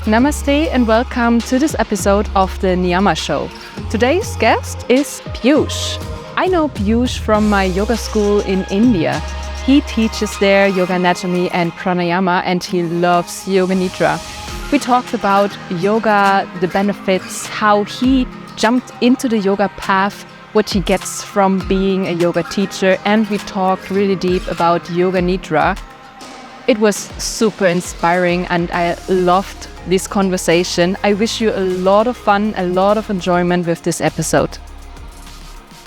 Namaste and welcome to this episode of the Niyama show. Today's guest is Piyush. I know Piyush from my yoga school in India. He teaches there yoga anatomy and pranayama and he loves Yoga Nidra. We talked about yoga, the benefits, how he jumped into the yoga path, what he gets from being a yoga teacher, and we talked really deep about Yoga Nidra. It was super inspiring and I loved this conversation. I wish you a lot of fun, a lot of enjoyment with this episode.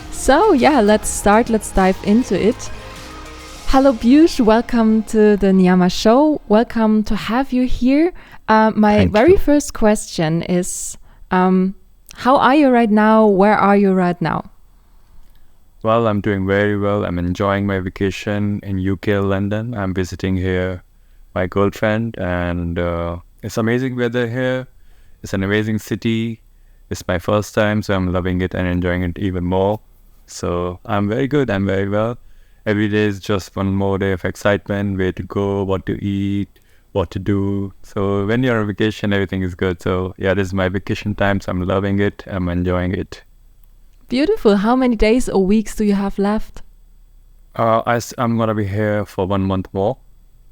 So yeah, let's dive into it. Hello Piyush, welcome to the Niyama show. Welcome to have you here. My very first question is, how are you right now? Where are you right now? Well, I'm doing very well. I'm enjoying my vacation in UK, London. I'm visiting here my girlfriend and it's amazing weather here. It's an amazing city. It's my first time, so I'm loving it and enjoying it even more. So I'm very good. I'm very well. Every day is just one more day of excitement, where to go, what to eat, what to do. So when you're on vacation, everything is good. So yeah, this is my vacation time, so I'm loving it. I'm enjoying it. Beautiful. How many days or weeks do you have left? I'm going to be here for 1 month more,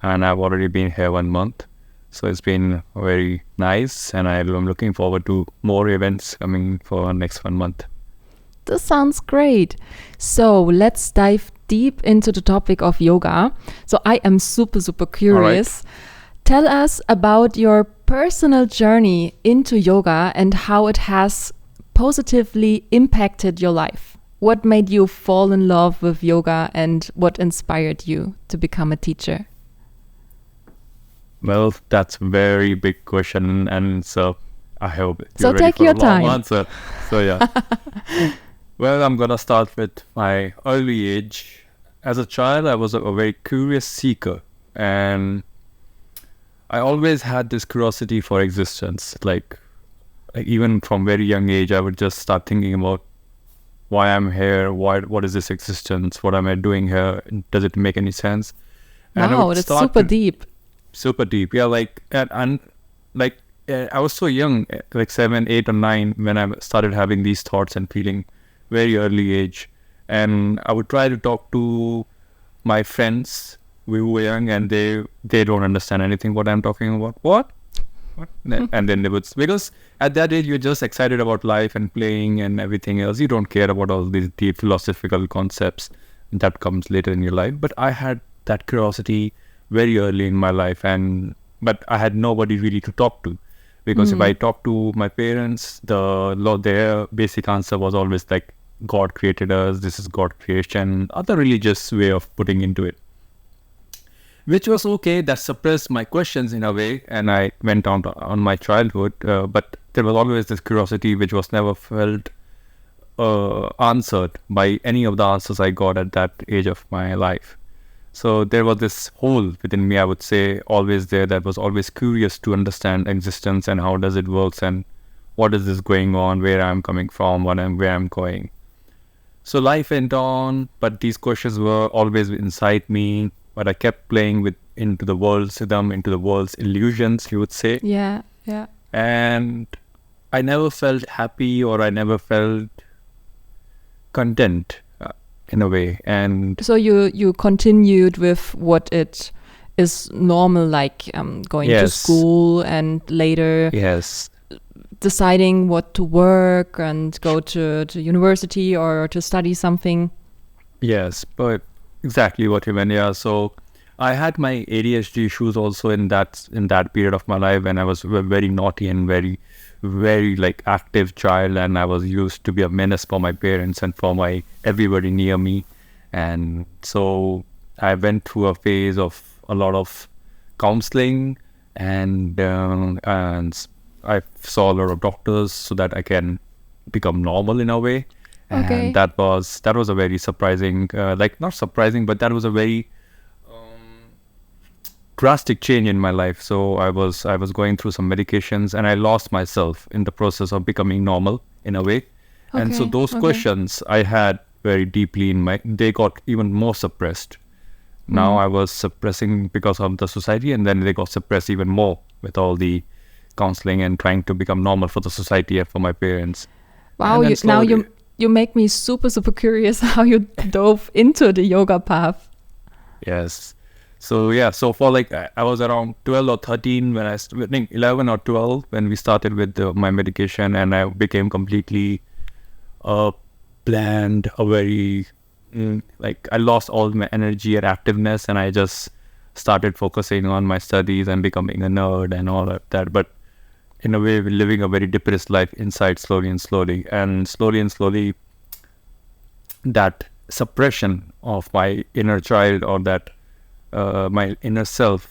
and I've already been here 1 month. So it's been very nice, and I'm looking forward to more events coming for next 1 month. This sounds great. So let's dive deep into the topic of yoga. So I am super curious. All right. Tell us about your personal journey into yoga and how it has positively impacted your life. What made you fall in love with yoga and what inspired you to become a teacher? Well, that's a very big question, and so I hope so you're ready take for your a long time. answer. So yeah. Well, I'm gonna start with my early age. As a child, I was a very curious seeker, and I always had this curiosity for existence. Like even from very young age, I would just start thinking about why I'm here, what is this existence, what am I doing here, does it make any sense? And wow, that's super deep. Super deep, yeah. I was so young, like 7, 8, or 9, when I started having these thoughts and feeling very early age. And I would try to talk to my friends. We were young, and they don't understand anything what I'm talking about. What? And then they would, because at that age you're just excited about life and playing and everything else. You don't care about all these deep philosophical concepts that comes later in your life. But I had that curiosity very early in my life, but I had nobody really to talk to, because if I talked to my parents, their basic answer was always like, God created us, this is God creation, other religious way of putting into it, which was okay. That suppressed my questions in a way, and I went on my childhood, but there was always this curiosity which was never felt answered by any of the answers I got at that age of my life. So there was this hole within me, I would say, always there, that was always curious to understand existence and how does it works and what is this going on, where I'm coming from, where I'm going. So life went on, but these questions were always inside me, but I kept playing into the world's rhythm, into the world's illusions, you would say. Yeah. And I never felt happy, or I never felt content. In a way. And so you continued with what it is normal, like going to school and later deciding what to work and go to university or to study something. Yes, but exactly what you meant. Yeah, so I had my ADHD issues also in that period of my life, when I was very naughty and very like active child, and I was used to be a menace for my parents and for everybody near me. And so I went through a phase of a lot of counseling, and I saw a lot of doctors so that I can become normal in a way. Okay. And that was a very surprising, not surprising, but that was a very drastic change in my life. So I was going through some medications, and I lost myself in the process of becoming normal in a way. Okay. And so those questions I had very deeply they got even more suppressed. Now I was suppressing because of the society, and then they got suppressed even more with all the counseling and trying to become normal for the society and for my parents. Wow, And then you make me super curious how you dove into the yoga path. Yes. So yeah, so for like I was around 12 or 13 when I think 11 or 12 when we started with my medication, and I became completely bland, a very like I lost all my energy and activeness, and I just started focusing on my studies and becoming a nerd and all of that. But in a way, living a very depressed life inside, slowly and slowly, that suppression of my inner child, or that my inner self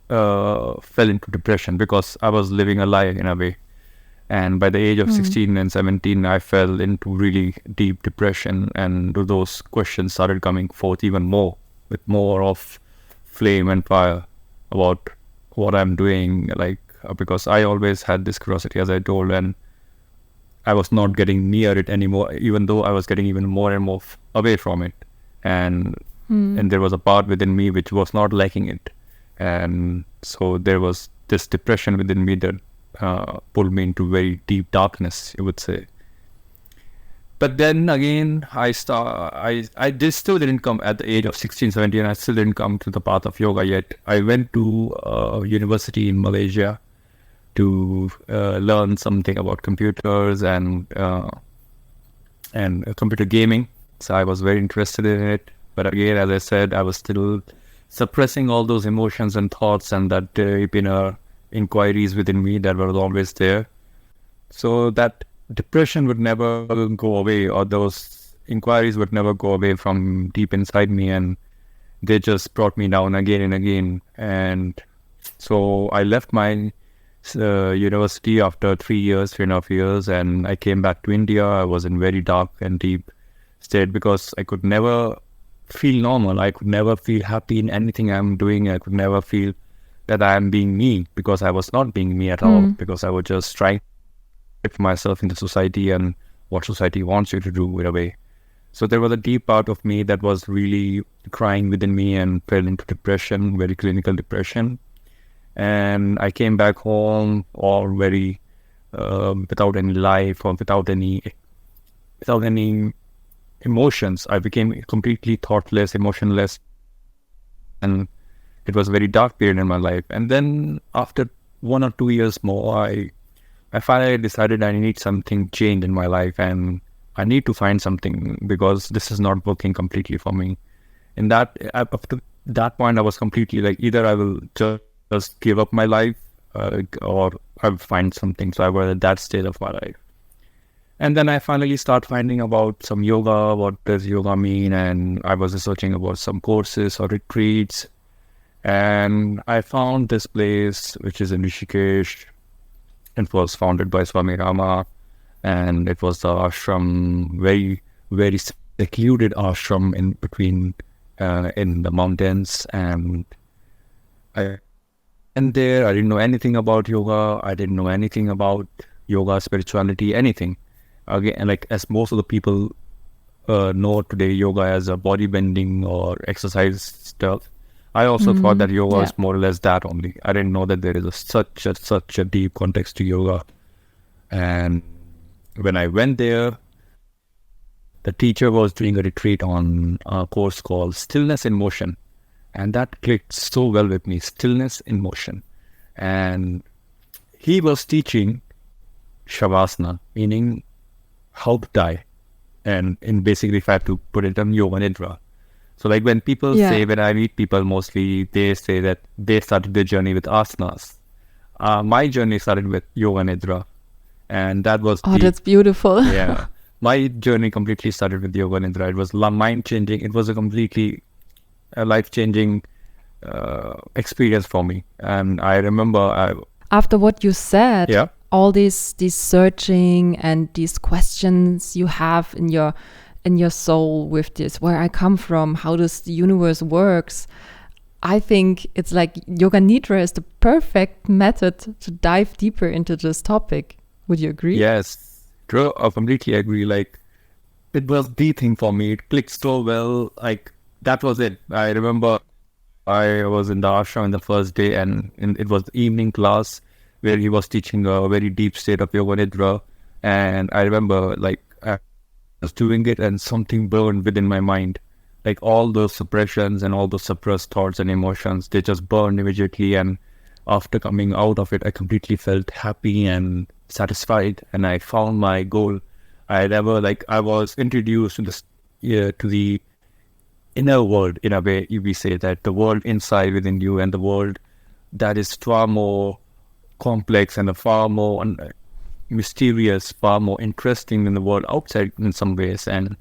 fell into depression because I was living a lie in a way. And by the age of 16 and 17, I fell into really deep depression, and those questions started coming forth even more, with more of flame and fire about what I'm doing, like because I always had this curiosity, as I told, and I was not getting near it anymore, even though I was getting even more and more away from it. And there was a part within me which was not liking it. And so there was this depression within me that pulled me into very deep darkness, you would say. But then again, I still didn't come at the age of 16, 17. I still didn't come to the path of yoga yet. I went to university in Malaysia to learn something about computers and computer gaming. So I was very interested in it. But again, as I said, I was still suppressing all those emotions and thoughts and that deep inner inquiries within me that were always there. So that depression would never go away, or those inquiries would never go away from deep inside me, and they just brought me down again and again. And so I left my university after 3.5 years, and I came back to India. I was in very dark and deep state because I could never feel normal. I could never feel happy in anything I'm doing. I could never feel that I am being me, because I was not being me at all, because I was just trying to fit myself into society and what society wants you to do in a way. So there was a deep part of me that was really crying within me and fell into depression, very clinical depression. And I came back home all very without any life, or without any emotions. I became completely thoughtless, emotionless, and it was a very dark period in my life. And then after 1 or 2 years more, I finally decided I need something change in my life, and I need to find something, because this is not working completely for me. And up to that point, I was completely like, either I will just give up my life, or I'll find something. So I was at that stage of my life. And then I finally start finding about some yoga, what does yoga mean? And I was researching about some courses or retreats. And I found this place, which is in Rishikesh. It was founded by Swami Rama, and it was the ashram, very, very secluded ashram in between, in the mountains. And I went there. I didn't know anything about yoga. I didn't know anything about yoga, spirituality, anything. Again, like as most of the people know today, yoga as a body bending or exercise stuff. I also thought that yoga is more or less that only. I didn't know that there is such a deep context to yoga. And when I went there, the teacher was doing a retreat on a course called Stillness in Motion. And that clicked so well with me, Stillness in Motion. And he was teaching Shavasana, meaning how to die. And in basically, if I have to put it on Yoga Nidra. So like when people say, when I meet people mostly, they say that they started their journey with asanas. My journey started with Yoga Nidra. And that was... Oh, that's beautiful. Yeah. My journey completely started with Yoga Nidra. It was mind-changing. It was a completely life-changing experience for me. And I remember... After what you said, all these searching and these questions you have in your soul with this, where I come from, how does the universe works, I think it's like Yoga Nidra is the perfect method to dive deeper into this topic. Would you agree? Yes, true. I completely agree. Like, it was the thing for me. It clicked so well. Like, that was it. I remember I was in the ashram in the first day, and it was the evening class. where he was teaching a very deep state of Yoga Nidra. And I remember like I was doing it and something burned within my mind. Like all those suppressions and all those suppressed thoughts and emotions, they just burned immediately. And after coming out of it, I completely felt happy and satisfied, and I found my goal. I was introduced to this, to the inner world in a way. We say that the world inside within you and the world that is far more complex and far more mysterious, far more interesting than the world outside in some ways. And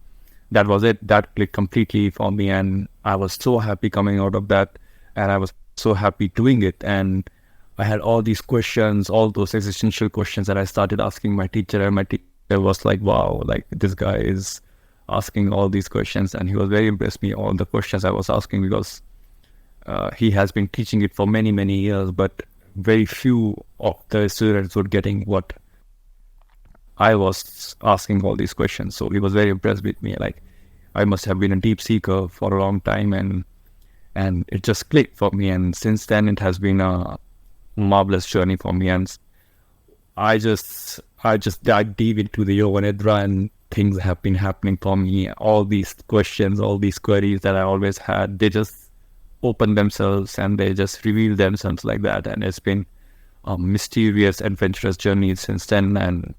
that was it. That clicked completely for me, and I was so happy coming out of that, and I was so happy doing it. And I had all these questions, all those existential questions that I started asking my teacher, and my teacher was like, wow, like this guy is asking all these questions. And he was very impressed me all the questions I was asking, because he has been teaching it for many, many years, but very few of the students were getting what I was asking all these questions. So he was very impressed with me. Like I must have been a deep seeker for a long time, and it just clicked for me. And since then, it has been a marvelous journey for me. And I just dived deep into the Yoga Nidra, and things have been happening for me. All these questions, all these queries that I always had, they just open themselves and they just reveal themselves like that. And it's been a mysterious, adventurous journey since then. And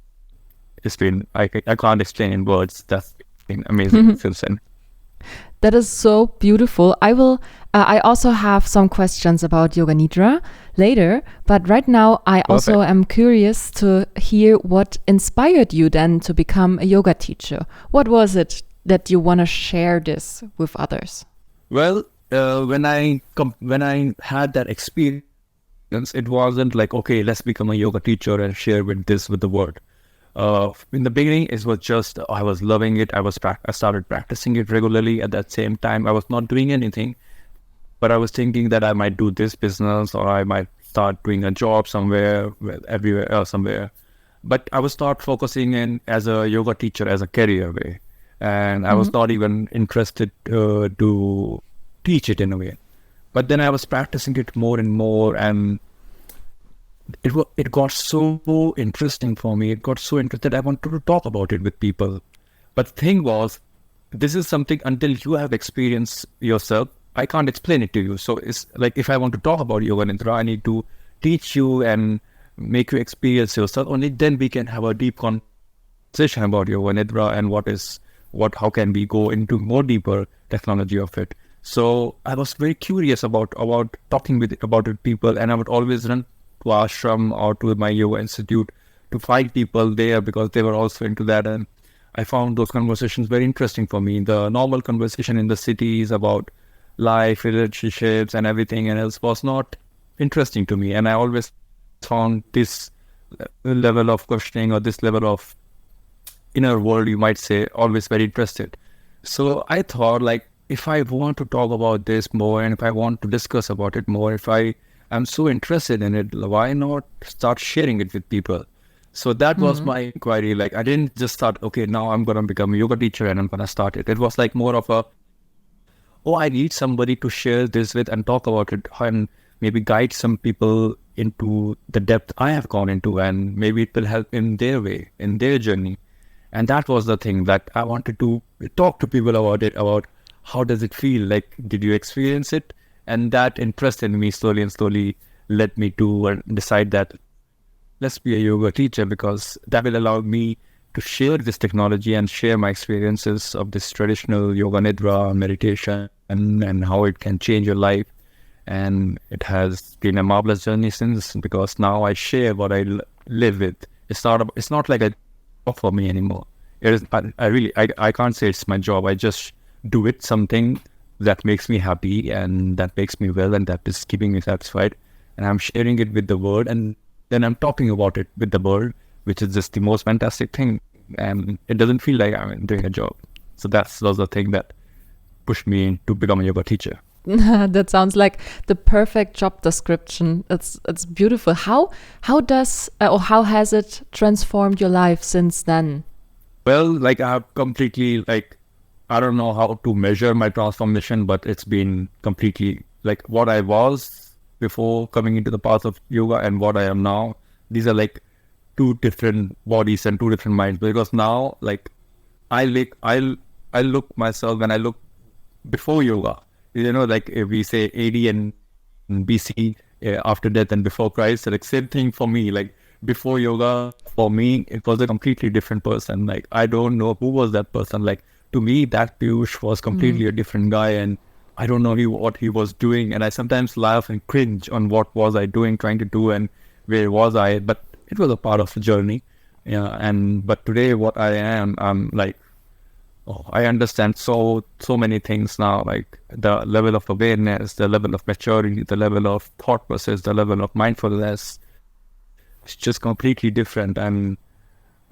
it's been, I can't explain in words. That's been amazing since then. That is so beautiful. I also have some questions about Yoga Nidra later, but right now I also am curious to hear what inspired you then to become a yoga teacher. What was it that you want to share this with others? Well, when I had that experience, it wasn't like, okay, let's become a yoga teacher and share with the world. In the beginning, it was just, I was loving it. I started practicing it regularly. At that same time, I was not doing anything, but I was thinking that I might do this business, or I might start doing a job somewhere, everywhere else, somewhere. But I was start focusing in as a yoga teacher as a career way. And I was not even interested to teach it in a way. But then I was practicing it more and more, and it got so interesting for me. It got so interested. I wanted to talk about it with people. But the thing was, this is something until you have experienced yourself, I can't explain it to you. So it's like, if I want to talk about Yoga Nidra, I need to teach you and make you experience yourself. Only then we can have a deep conversation about Yoga Nidra and how can we go into more deeper technology of it. So I was very curious about talking about it with people, and I would always run to ashram or to my yoga institute to find people there, because they were also into that. And I found those conversations very interesting for me. The normal conversation in the cities about life, relationships and everything else was not interesting to me. And I always found this level of questioning, or this level of inner world, you might say, always very interested. So I thought, like, if I want to talk about this more, and if I want to discuss about it more, if I'm so interested in it, why not start sharing it with people? So that was my inquiry. Like, I didn't just start, okay, now I'm going to become a yoga teacher and I'm going to start it. It was like more of I need somebody to share this with and talk about it, and maybe guide some people into the depth I have gone into, and maybe it will help in their way, in their journey. And that was the thing that I wanted to talk to people about it, about how does it feel? Like, did you experience it? And that interested me slowly and slowly led me to decide that let's be a yoga teacher, because that will allow me to share this technology and share my experiences of this traditional Yoga Nidra meditation and how it can change your life. And it has been a marvelous journey since, because now I share what I live with. It's not like a job for me anymore. It is. I can't say it's my job. I just do it, something that makes me happy and that makes me well and that is keeping me satisfied. And I'm sharing it with the world, and then I'm talking about it with the world, which is just the most fantastic thing. And it doesn't feel like I'm doing a job. So that was the thing that pushed me to become a yoga teacher. That sounds like the perfect job description. It's beautiful. How has it transformed your life since then? Well, like, I have completely, like, I don't know how to measure my transformation, but it's been completely like what I was before coming into the path of yoga and what I am now. these are like two different bodies and two different minds. Because now, like, I look myself when I look before yoga. Like if we say AD and BC, after death and before Christ, like same thing for me. Like before yoga, for me, it was a completely different person. Like I don't know who was that person. Like to me, that Piyush was completely a different guy, and I don't know what he was doing. And I sometimes laugh and cringe on what was I doing, trying to do, and where was I. But it was a part of the journey. Yeah, but today, what I am, I'm like, I understand so many things now, like the level of awareness, the level of maturity, the level of thought process, the level of mindfulness. It's just completely different. And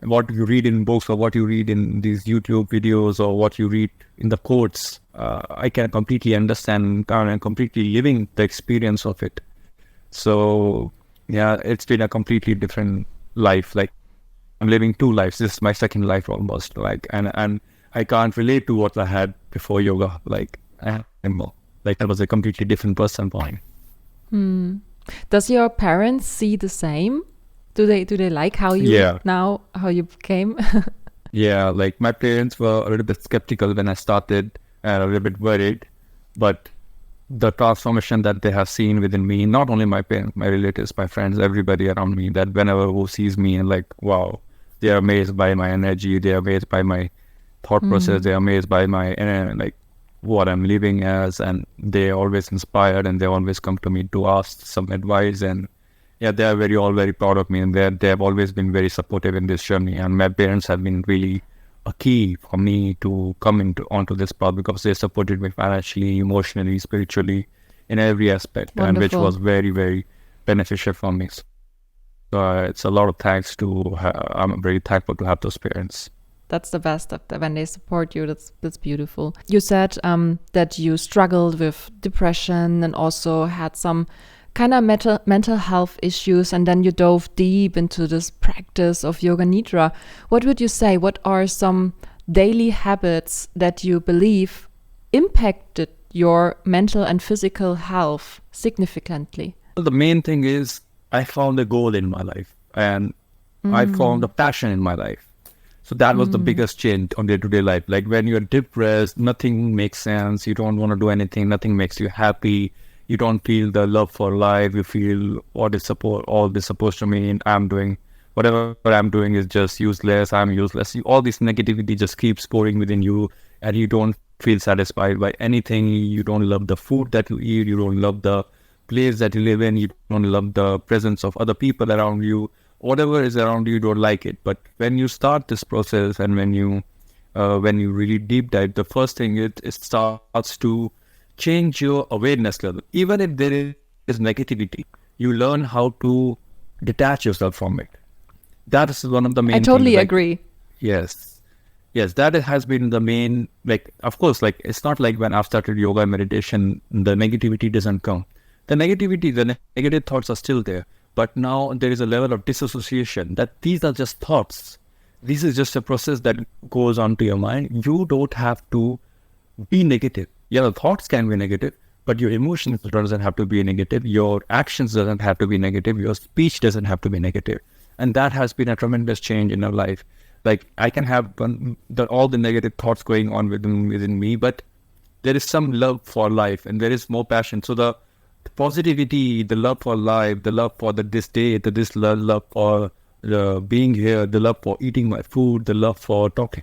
what you read in books or what you read in these YouTube videos or what you read in the quotes, I can completely understand and I'm completely living the experience of it. So yeah, it's been a completely different life. Like I'm living two lives. This is my second life almost. Like and I can't relate to what I had before yoga. Like I was a completely different person for me. Does your parents see the same? Do they like how you how you became? Yeah, like my parents were a little bit skeptical when I started and a little bit worried, but the transformation that they have seen within me, not only my parents, my relatives, my friends, everybody around me, that whenever who sees me and like, wow, they are amazed by my energy, they are amazed by my thought process, they are amazed by my like what I'm living as, and they always inspired and they always come to me to ask some advice. And yeah, they are all very proud of me, and they have always been very supportive in this journey. And my parents have been really a key for me to come onto this path, because they supported me financially, emotionally, spiritually, in every aspect. Wonderful. And which was very, very beneficial for me. So it's a lot of thanks to I'm very thankful to have those parents. That's the best when they support you. That's beautiful. You said that you struggled with depression and also had some kind of mental health issues, and then you dove deep into this practice of Yoga Nidra. What would you say? What are some daily habits that you believe impacted your mental and physical health significantly? Well, the main thing is I found a goal in my life, and I found a passion in my life. So that was the biggest change on day-to-day life. Like when you're depressed, nothing makes sense. You don't want to do anything. Nothing makes you happy. You don't feel the love for life. You feel all this supposed to mean I'm doing whatever I'm doing is just useless. I'm useless. All this negativity just keeps pouring within you, and you don't feel satisfied by anything. You don't love the food that you eat. You don't love the place that you live in. You don't love the presence of other people around you. Whatever is around you, you don't like it. But when you start this process and when you really deep dive, the first thing it starts to change your awareness level. Even if there is negativity, you learn how to detach yourself from it. That is one of the main I totally things, agree. Yes, that has been the main, like, of course, like, it's not like when I've started yoga and meditation, the negativity doesn't come. The negative thoughts are still there. But now there is a level of disassociation that these are just thoughts. This is just a process that goes on to your mind. You don't have to be negative. Your thoughts can be negative, but your emotions doesn't have to be negative. Your actions doesn't have to be negative. Your speech doesn't have to be negative. And that has been a tremendous change in our life. Like I can have all the negative thoughts going on within me, but there is some love for life and there is more passion. So the positivity, the love for life, the love for this day, this love for being here, the love for eating my food, the love for talking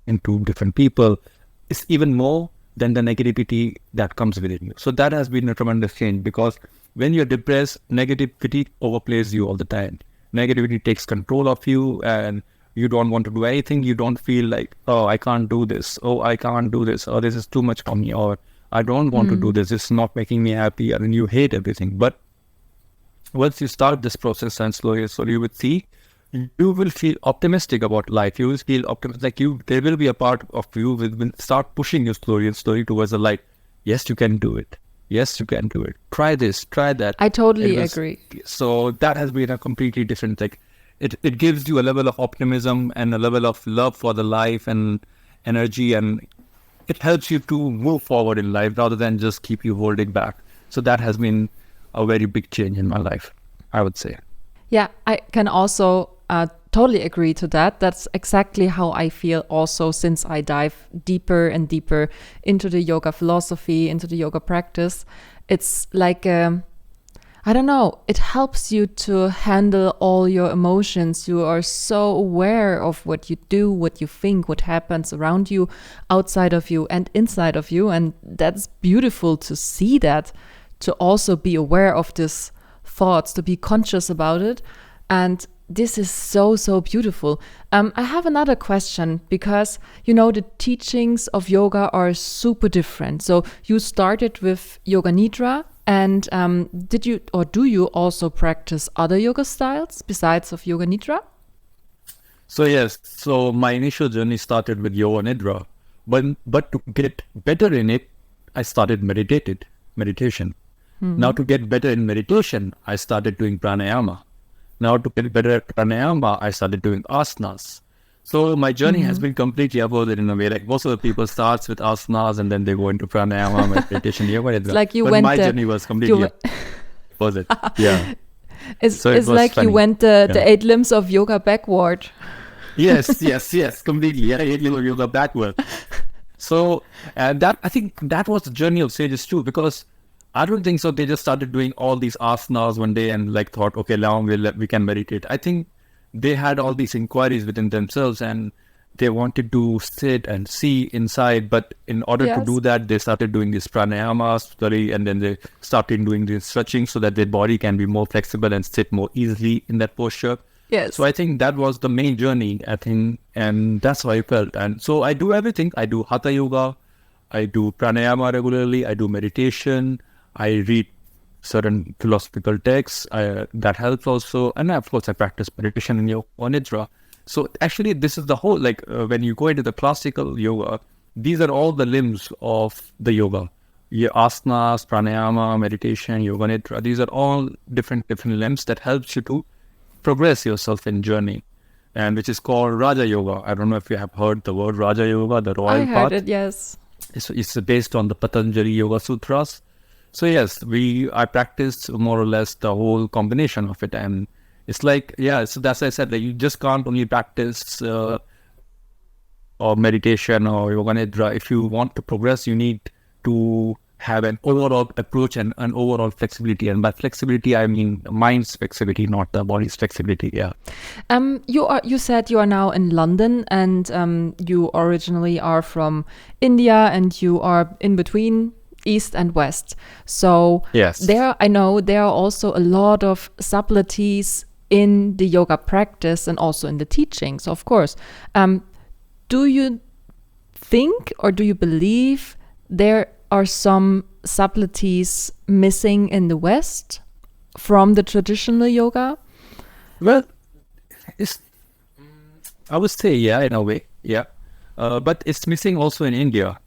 to different people is even more than the negativity that comes within you. So that has been a tremendous change, because when you're depressed, negativity overplays you all the time. Negativity takes control of you and you don't want to do anything. You don't feel like, oh, I can't do this. Oh, I can't do this. Or this is too much for me. Or I don't want to do this. It's not making me happy. And you hate everything. But once you start this process and slowly you would see, you will feel optimistic about life. You will feel optimistic. There will be a part of you will start pushing you slowly towards the light. Yes, you can do it. Yes, you can do it. Try this, try that. I totally agree. So that has been a completely different thing. It gives you a level of optimism and a level of love for the life and energy, and it helps you to move forward in life rather than just keep you holding back. So that has been a very big change in my life, I would say. Yeah, I can also totally agree to that. That's exactly how I feel also since I dive deeper and deeper into the yoga philosophy, into the yoga practice. It's like, I don't know, it helps you to handle all your emotions. You are so aware of what you do, what you think, what happens around you, outside of you, and inside of you. And that's beautiful to see that, to also be aware of this thoughts, to be conscious about it. And this is so, so beautiful. I have another question because, the teachings of yoga are super different. So you started with Yoga Nidra, and did you or do you also practice other yoga styles besides of Yoga Nidra? So yes, so my initial journey started with Yoga Nidra, but to get better in it, I started meditation. Now to get better in meditation, I started doing pranayama. Now to get better at pranayama, I started doing asanas. So my journey has been completely opposite in a way. Like most of the people starts with asanas and then they go into pranayama, meditation, yoga. Nidra. Like you but went my journey was completely opposite. Yeah. It's So it was like funny. you went the 8 limbs of yoga backward. Yes, completely. Yeah, yoga backward. So, and that I think that was the journey of sages too, because I don't think so. They just started doing all these asanas one day and like thought, okay, now we can meditate. I think they had all these inquiries within themselves and they wanted to sit and see inside. But in order to Yes. do that, they started doing this pranayama study, and then they started doing this stretching so that their body can be more flexible and sit more easily in that posture. Yes. So I think that was the main journey, I think, and that's how I felt. And so I do everything. I do hatha yoga, I do pranayama regularly, I do meditation, I read certain philosophical texts, that helps also. And of course, I practice meditation in Yoga Nidra. So actually, this is the whole, like when you go into the classical yoga, these are all the limbs of the yoga. Asanas, pranayama, meditation, Yoga Nidra. These are all different limbs that helps you to progress yourself in journey, and which is called Raja Yoga. I don't know if you have heard the word Raja Yoga, the royal I path. heard it, yes. It's based on the Patanjali Yoga Sutras. So yes, I practiced more or less the whole combination of it, and it's like, yeah, so that's why I said that you just can't only practice or meditation or Yoga Nidra. If you want to progress, you need to have an overall approach and an overall flexibility. And by flexibility, I mean mind's flexibility, not the body's flexibility. Yeah. You said you are now in London, and you originally are from India, and you are in between East and West. So Yes. I know there are also a lot of subtleties in the yoga practice and also in the teachings, of course. Do you think or do you believe there are some subtleties missing in the West from the traditional yoga? Well, I would say, yeah, in a way, yeah. But it's missing also in India.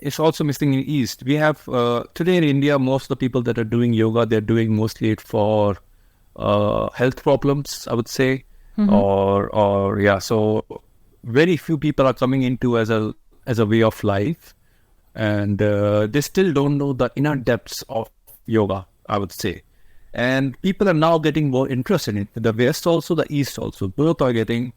It's also missing in East. We have, today in India, most of the people that are doing yoga, they're doing mostly it for health problems, I would say. Or yeah, so very few people are coming into as a way of life, and they still don't know the inner depths of yoga, I would say. And people are now getting more interested in it. The West also, the East also, both are getting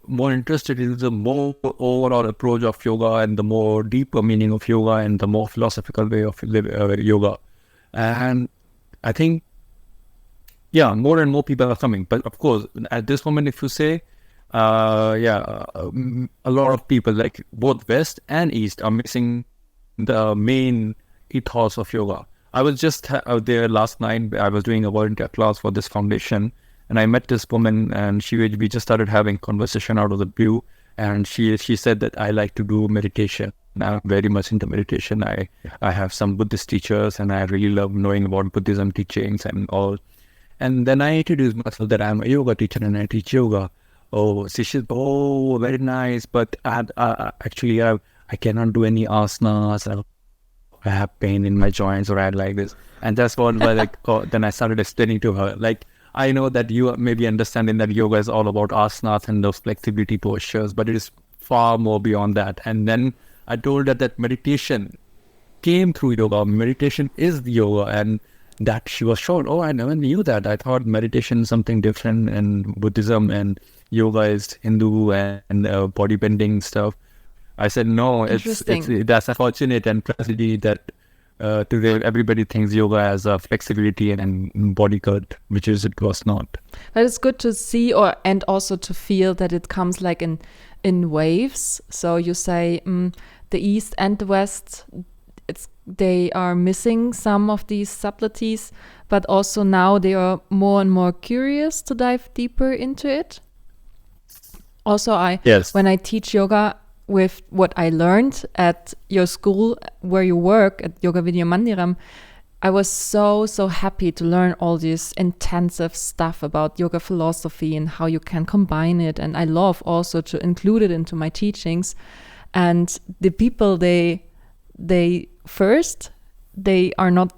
more interested in the more overall approach of yoga and the more deeper meaning of yoga and the more philosophical way of yoga. And I think, yeah, more and more people are coming. But of course, at this moment, if you say, a lot of people, like both West and East, are missing the main ethos of yoga. I was just out there last night. I was doing a volunteer class for this foundation, and I met this woman, and we just started having conversation out of the blue. And she said that I like to do meditation. I'm very much into meditation. I have some Buddhist teachers, and I really love knowing about Buddhism teachings and all. And then I introduced myself that I'm a yoga teacher and I teach yoga. Oh, so she said, oh, very nice. But actually, I cannot do any asanas. I have pain in my joints, or I like this. And that's what, then I started explaining to her, like, I know that you may be understanding that yoga is all about asanas and those flexibility postures, but it is far more beyond that. And then I told her that meditation came through yoga. Meditation is the yoga, that she was shocked. Oh, I never knew that. I thought meditation is something different, and Buddhism and yoga is Hindu and body bending stuff. I said no. It's Interesting. that's unfortunate and tragedy that today everybody thinks yoga has a flexibility and body cut, which is it was not. But it's good to see and also to feel that it comes like in waves. So you say the East and the West, they are missing some of these subtleties, but also now they are more and more curious to dive deeper into it. Also, Yes. when I teach yoga with what I learned at your school where you work at Yoga Mandiram, I was so happy to learn all this intensive stuff about yoga philosophy and how you can combine it. And I love also to include it into my teachings. And the people, they are not.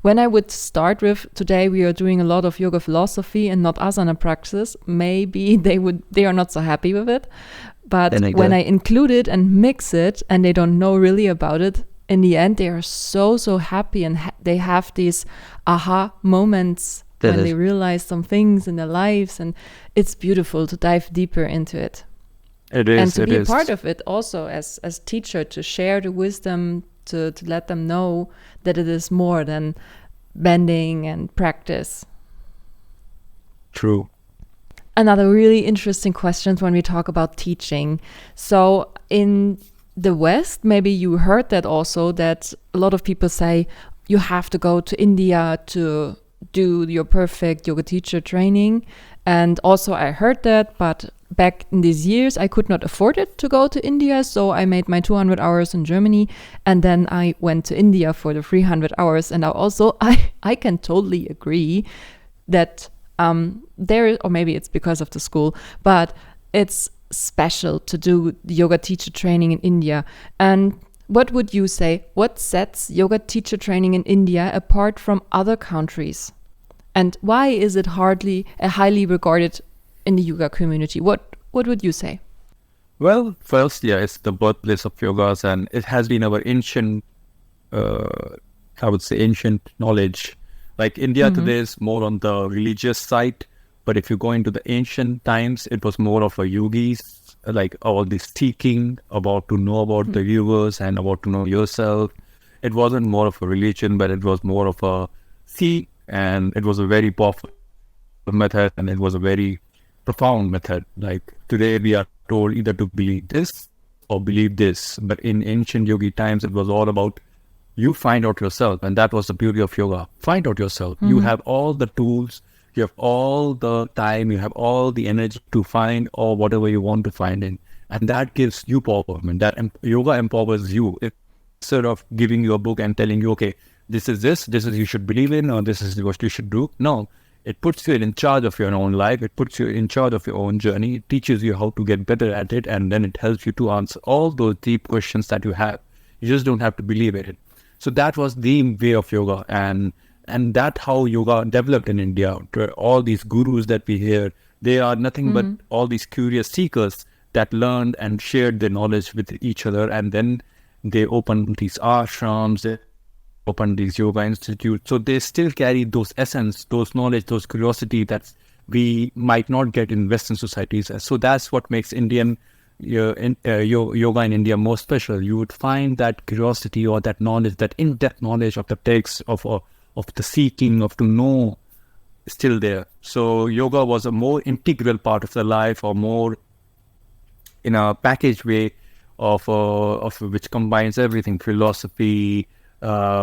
When I would start with, today we are doing a lot of yoga philosophy and not asana practice, maybe they are not so happy with it. But when I include it and mix it and they don't know really about it, in the end they are so happy and they have these aha moments when they realize some things in their lives, and it's beautiful to dive deeper into it. It is. And to be is. a part of it also as teacher, to share the wisdom, to let them know that it is more than bending and practice. True. Another really interesting question when we talk about teaching. So in the West, maybe you heard that also, that a lot of people say you have to go to India to do your perfect yoga teacher training. And also I heard that, but back in these years, I could not afford it to go to India. So I made my 200 hours in Germany, and then I went to India for the 300 hours. And I can totally agree that there, or maybe it's because of the school, but it's special to do yoga teacher training in India. And what would you say? What sets yoga teacher training in India apart from other countries? And why is it highly regarded in the yoga community? What would you say? Well, first, it's the birthplace of yogas, and it has been our ancient, I would say, ancient knowledge. Like India today is more on the religious side, but if you go into the ancient times, it was more of a yogis, like all this seeking about to know about the universe and about to know yourself. It wasn't more of a religion, but it was more of a seek, and it was a very powerful method, and it was a very profound method. Like today we are told either to believe this or believe this, but in ancient yogi times, it was all about you find out yourself, and that was the beauty of yoga. Find out yourself. You have all the tools, you have all the time, you have all the energy to find or whatever you want to find in, and that gives you empowerment. That yoga empowers you. Instead of giving you a book and telling you, okay, this is you should believe in, or this is what you should do. No, it puts you in charge of your own life. It puts you in charge of your own journey. It teaches you how to get better at it, and then it helps you to answer all those deep questions that you have. You just don't have to believe in it. So that was the way of yoga, and that's how yoga developed in India. All these gurus that we hear, they are nothing but all these curious seekers that learned and shared their knowledge with each other, and then they opened these ashrams, they opened these yoga institutes. So they still carry those essence, those knowledge, those curiosity that we might not get in Western societies. So that's what makes yoga in India more special. You would find that curiosity or that knowledge, that in-depth knowledge of the text, of the seeking, of to know, still there. So yoga was a more integral part of the life, or more in a packaged way of which combines everything: philosophy,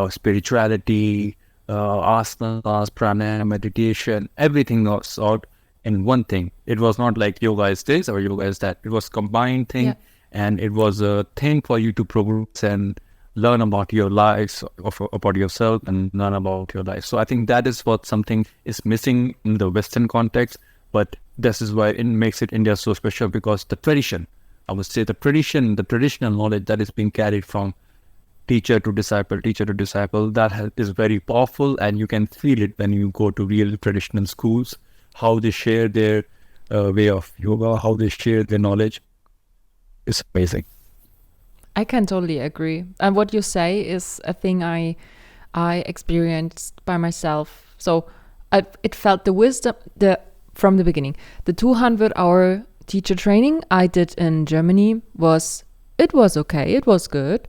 spirituality, asanas, pranayama, meditation, everything was out in one thing. It was not like yoga is this or yoga is that. It was combined thing, and it was a thing for you to progress and learn about your lives, about yourself, and learn about your life. So I think that is what something is missing in the Western context, but this is why it makes it India so special, because the tradition, I would say the traditional knowledge that is being carried from teacher to disciple, that is very powerful, and you can feel it when you go to real traditional schools, how they share their way of yoga, how they share their knowledge. It's amazing. I can totally agree. And what you say is a thing I I experienced by myself. So it felt the wisdom from the beginning. The 200-hour teacher training I did in Germany was okay, it was good,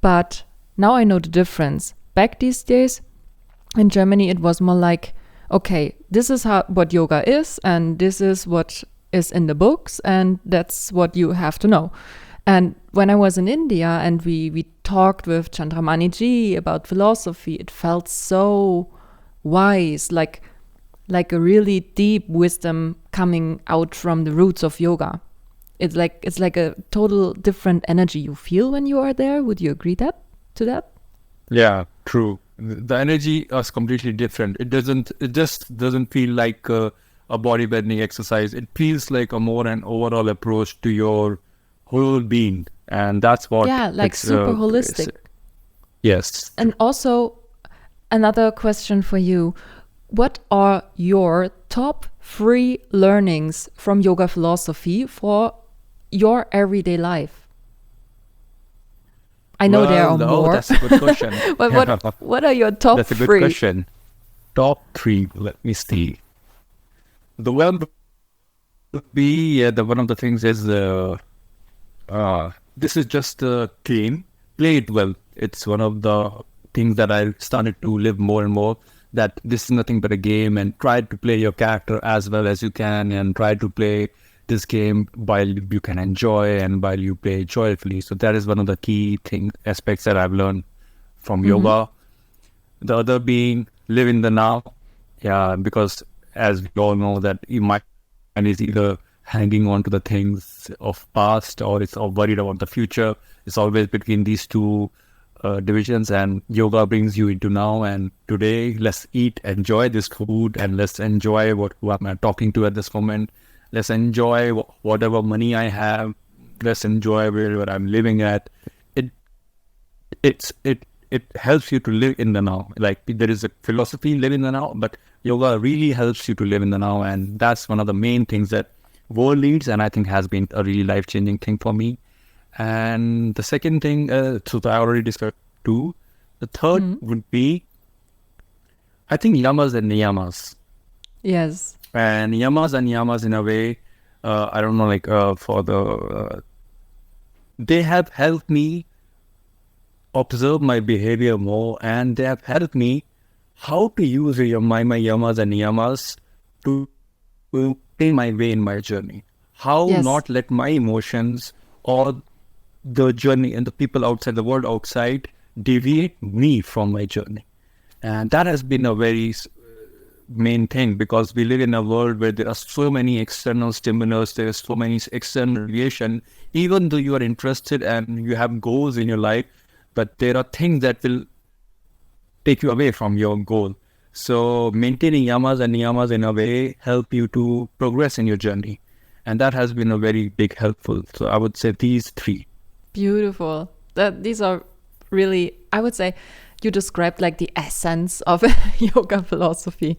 but now I know the difference. Back these days in Germany, it was more like, okay, this is what yoga is, and this is what is in the books, and that's what you have to know. And when I was in India and we talked with Chandramani ji about philosophy, it felt so wise, like a really deep wisdom coming out from the roots of yoga. It's like a total different energy you feel when you are there. Would you agree to that? Yeah, true. The energy is completely different. It just doesn't feel like a bodybuilding exercise. It feels like a more an overall approach to your whole being, and that's what. Yeah, like super holistic. Yes. And also, another question for you: what are your top 3 learnings from yoga philosophy for your everyday life? I know there are more. That's a good question. But what are your top 3? That's a good question. Top 3. Let me see. The one of the things is this is just a game. Play it well. It's one of the things that I started to live more and more. That this is nothing but a game, and try to play your character as well as you can, and try to play this game while you can enjoy and while you play joyfully. So that is one of the key aspects that I've learned from yoga. The other being live in the now. Yeah, because as we all know that your mind is either hanging on to the things of past or it's all worried about the future. It's always between these two divisions, and yoga brings you into now and today. Let's enjoy this food, and let's enjoy who I'm talking to at this moment. Let's enjoy whatever money I have. Let's enjoy where I'm living at. It helps you to live in the now. Like there is a philosophy, live in the now, but yoga really helps you to live in the now, and that's one of the main things that world leads, and I think has been a really life-changing thing for me. And the second thing, so I already discussed 2. The third would be, I think, Yamas and Niyamas. Yes. And Yamas in a way, I don't know, like they have helped me observe my behavior more, and they have helped me how to use my Yamas and Niyamas to pay my way in my journey. How not let my emotions or the journey and the people outside, the world outside, deviate me from my journey. And that has been a very main thing, because we live in a world where there are so many external stimulus, there is so many external relation, even though you are interested and you have goals in your life, but there are things that will take you away from your goal. So maintaining Yamas and Niyamas in a way help you to progress in your journey. And that has been a very big helpful. So I would say these 3. Beautiful. These are really, I would say, you described like the essence of yoga philosophy.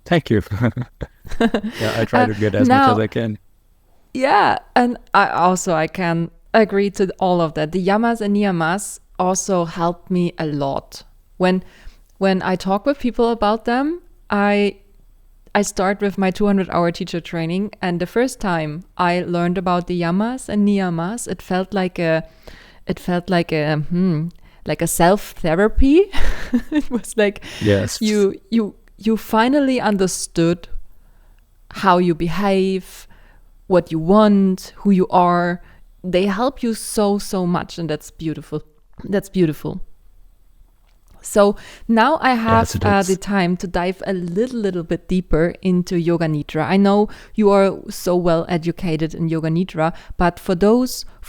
Thank you. Yeah, I try to get as much as I can. Yeah, and I can agree to all of that. The Yamas and Niyamas also helped me a lot. When I talk with people about them, I start with my 200-hour teacher training, and the first time I learned about the Yamas and Niyamas, it felt like a self-therapy. It was like, yes, you finally understood how you behave, what you want, who you are. They help you so much, and that's beautiful. So now I have the time to dive a little bit deeper into Yoga Nidra. I know you are so well educated in Yoga Nidra, but for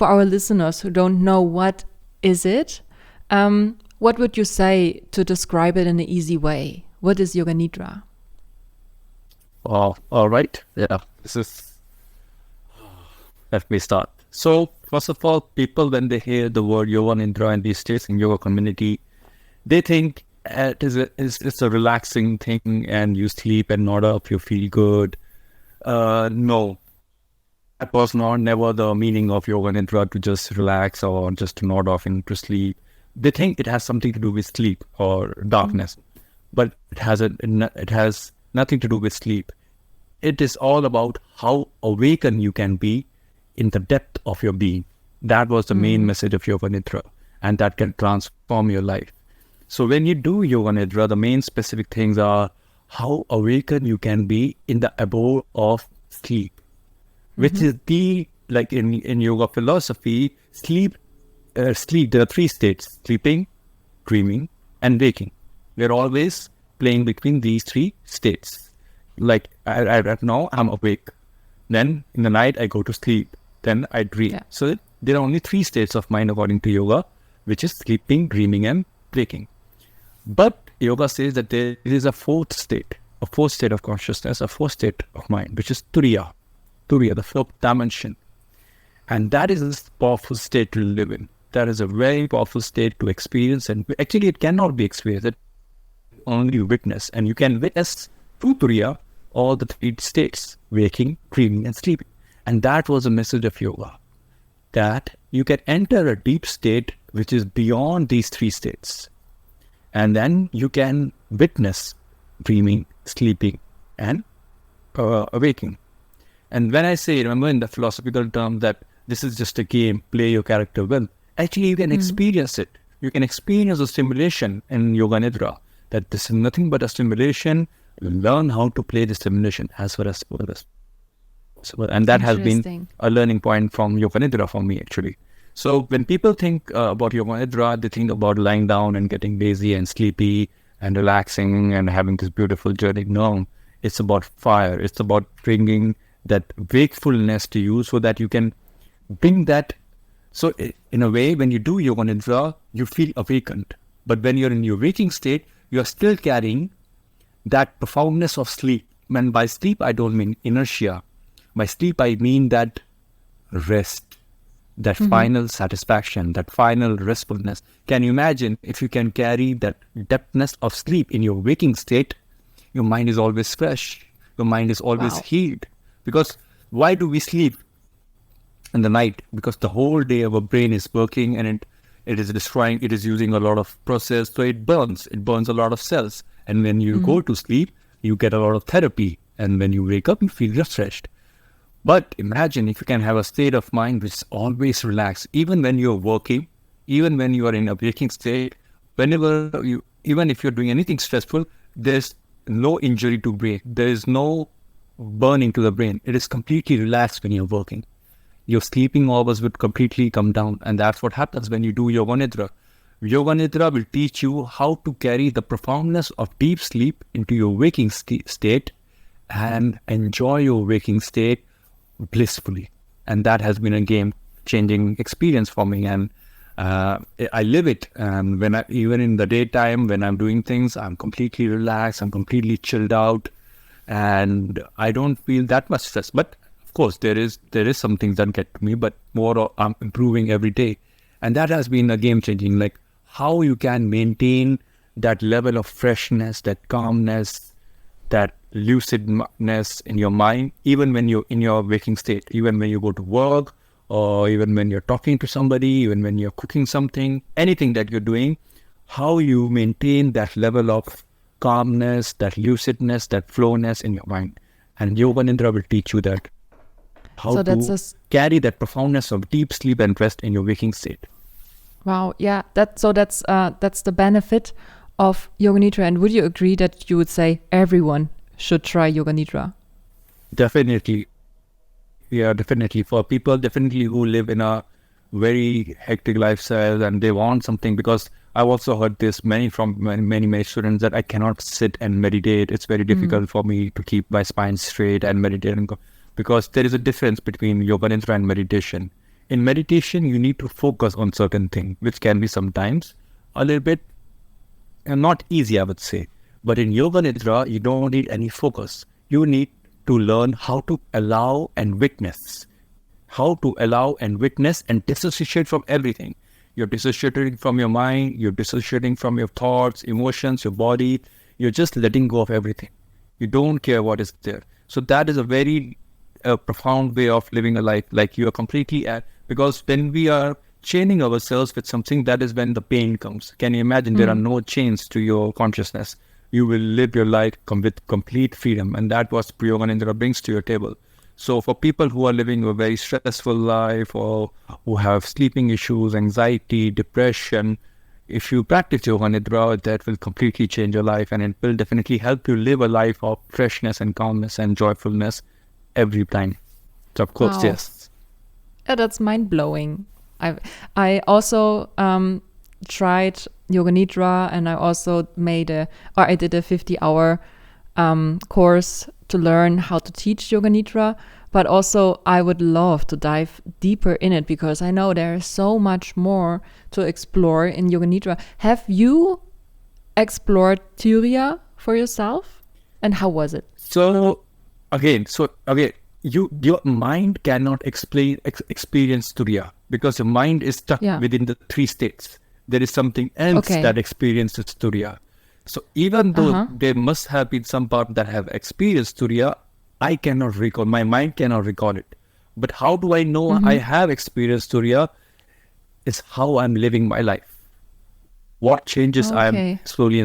our listeners who don't know, what is it? What would you say to describe it in an easy way? What is Yoga Nidra? Oh, all right. Yeah, let me start. So first of all, people, when they hear the word Yoga Nidra in these days in yoga community, they think it's a relaxing thing and you sleep and nod up, you feel good. No, that was never the meaning of Yoga Nidra, to just relax or just to nod off into sleep. they think it has something to do with sleep or darkness, but it has nothing to do with sleep. It is all about how awakened you can be in the depth of your being. That was the main message of Yoga Nidra, and that can transform your life. So when you do Yoga Nidra, the main specific things are how awakened you can be in the abode of sleep, which is the, like in yoga philosophy, sleep, there are three states: sleeping, dreaming, and waking. We're always playing between these three states. Like right now, I'm awake. Then in the night, I go to sleep. Then I dream. Yeah. So there are only three states of mind according to yoga, which is sleeping, dreaming, and waking. But yoga says that there is a fourth state of consciousness, a fourth state of mind, which is Tyria, the fourth dimension. And that is a powerful state to live in. That is a very powerful state to experience. And actually, it cannot be experienced, it only witness. And you can witness through Tyria all the three states: waking, dreaming, and sleeping. And that was the message of yoga, that you can enter a deep state which is beyond these three states. And then you can witness dreaming, sleeping, and awaking. And when I say, remember in the philosophical term that this is just a game, play your character well, actually you can experience it. You can experience a stimulation in Yoga Nidra, that this is nothing but a stimulation. Learn how to play the stimulation as far as possible. And that has been a learning point from Yoga Nidra for me, actually. So when people think about Yoga Nidra, they think about lying down and getting lazy and sleepy and relaxing and having this beautiful journey. No, it's about fire. It's about bringing that wakefulness to you so that you can bring that. So in a way, when you do Yoga Nidra, you feel awakened. But when you're in your waking state, you're still carrying that profoundness of sleep. And by sleep, I don't mean inertia. By sleep, I mean that rest, that final satisfaction, that final restfulness. Can you imagine if you can carry that depthness of sleep in your waking state? Your mind is always fresh. Your mind is always healed. Because why do we sleep in the night? Because the whole day our brain is working and it is destroying, it is using a lot of process, so it burns a lot of cells. And when you go to sleep, you get a lot of therapy. And when you wake up, you feel refreshed. But imagine if you can have a state of mind which is always relaxed, even when you're working, even when you are in a waking state, even if you're doing anything stressful, there's no injury to brain. There is no burning to the brain. It is completely relaxed when you're working. Your sleeping hours would completely come down. And that's what happens when you do Yoga Nidra. Yoga Nidra will teach you how to carry the profoundness of deep sleep into your waking state and enjoy your waking state blissfully. And that has been a game-changing experience for me. And I live it. And even in the daytime, when I'm doing things, I'm completely relaxed. I'm completely chilled out. And I don't feel that much stress. But of course, there is some things that get to me, but more I'm improving every day. And that has been a game-changing, like how you can maintain that level of freshness, that calmness, that lucidness in your mind, even when you're in your waking state, even when you go to work, or even when you're talking to somebody, even when you're cooking something, anything that you're doing, how you maintain that level of calmness, that lucidness, that flowness in your mind. And Yoga Nidra will teach you that, how to carry that profoundness of deep sleep and rest in your waking state. Wow, yeah, that's the benefit of Yoga Nidra. And would you agree that you would say everyone should try Yoga Nidra? Definitely. Yeah, definitely. For people, definitely who live in a very hectic lifestyle and they want something, because I've also heard this from many students that I cannot sit and meditate. It's very difficult for me to keep my spine straight and meditate. Because there is a difference between Yoga Nidra and meditation. In meditation, you need to focus on certain things, which can be sometimes a little bit not easy, I would say. But in Yoga Nidra, you don't need any focus. You need to learn how to allow and witness. How to allow and witness and dissociate from everything. You're dissociating from your mind, you're dissociating from your thoughts, emotions, your body. You're just letting go of everything. You don't care what is there. So that is a very profound way of living a life. Like you are completely because when we are chaining ourselves with something, that is when the pain comes. Can you imagine? There are no chains to your consciousness. You will live your life with complete freedom. And that was Yoga Nidra brings to your table. So for people who are living a very stressful life or who have sleeping issues, anxiety, depression, if you practice Yoga Nidra, that will completely change your life, and it will definitely help you live a life of freshness and calmness and joyfulness every time. So of course, Wow. yes. Yeah, that's mind-blowing. I also tried Yoga Nidra, and I also I did a 50-hour course to learn how to teach Yoga Nidra. But also I would love to dive deeper in it, because I know there is so much more to explore in Yoga Nidra. Have you explored Tyria for yourself? And how was it? So again, your mind cannot experience Turiya, because your mind is stuck within the three states. There is something else that experiences Turiya. So even though there must have been some part that have experienced Turiya, I cannot recall. My mind cannot recall it. But how do I know I have experienced Turiya? Is how I'm living my life. What changes I'm slowly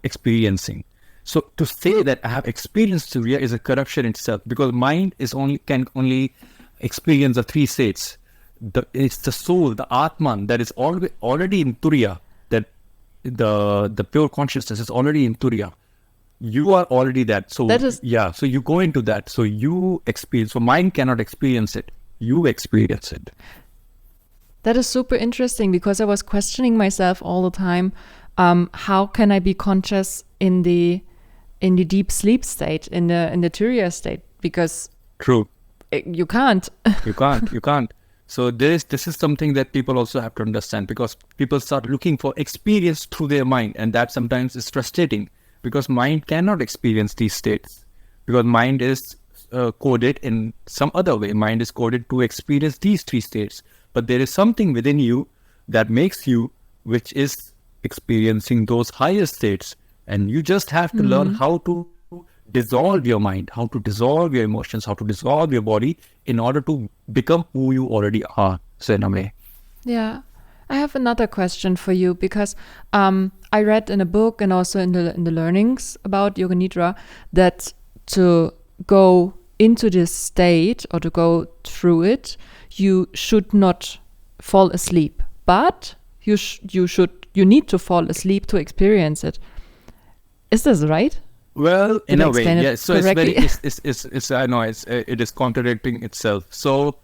experiencing. So to say that I have experienced Turiya is a corruption itself, because mind can only experience the three states. It's the soul, the Atman, that is already in Turiya. That the pure consciousness is already in Turiya. You are already that. So so you go into that. So you experience. So mind cannot experience it. You experience it. That is super interesting, because I was questioning myself all the time. How can I be conscious in the deep sleep state, in the Tyria state? Because true, you can't. You can't. So this is something that people also have to understand, because people start looking for experience through their mind, and that sometimes is frustrating, because mind cannot experience these states, because mind is coded in some other way. Mind is coded to experience these three states, but there is something within you that makes you, which is experiencing those higher states, and you just have to learn how to dissolve your mind, how to dissolve your emotions, how to dissolve your body in order to become who you already are. So in a way. Yeah. I have another question for you, because I read in a book and also in the learnings about Yoga Nidra that to go into this state or to go through it, you should not fall asleep, but you need to fall asleep to experience it. Is this right? Well, in a way, yeah. So correctly? it's I know it is contradicting itself. So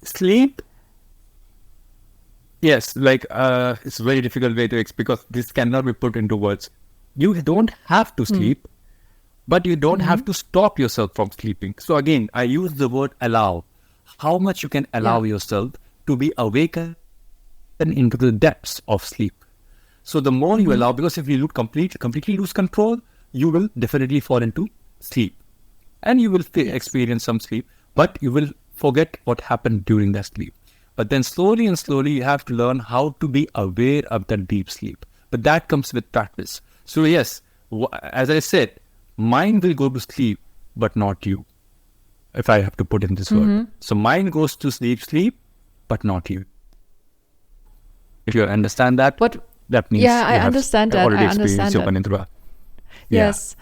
sleep. Yes, it's a very difficult way to explain, because this cannot be put into words. You don't have to sleep, but you don't have to stop yourself from sleeping. So again, I use the word allow. How much you can allow yourself to be awakened into the depths of sleep. So the more you allow, because if you completely lose control, you will definitely fall into sleep. And you will experience some sleep, but you will forget what happened during that sleep. But then slowly you have to learn how to be aware of that deep sleep. But that comes with practice. So yes, as I said, mind will go to sleep, but not you. If I have to put in this word. So mind goes to sleep, but not you. If you understand that, that means I understand that. already I understand experienced Yoga that. Nidra. Yes.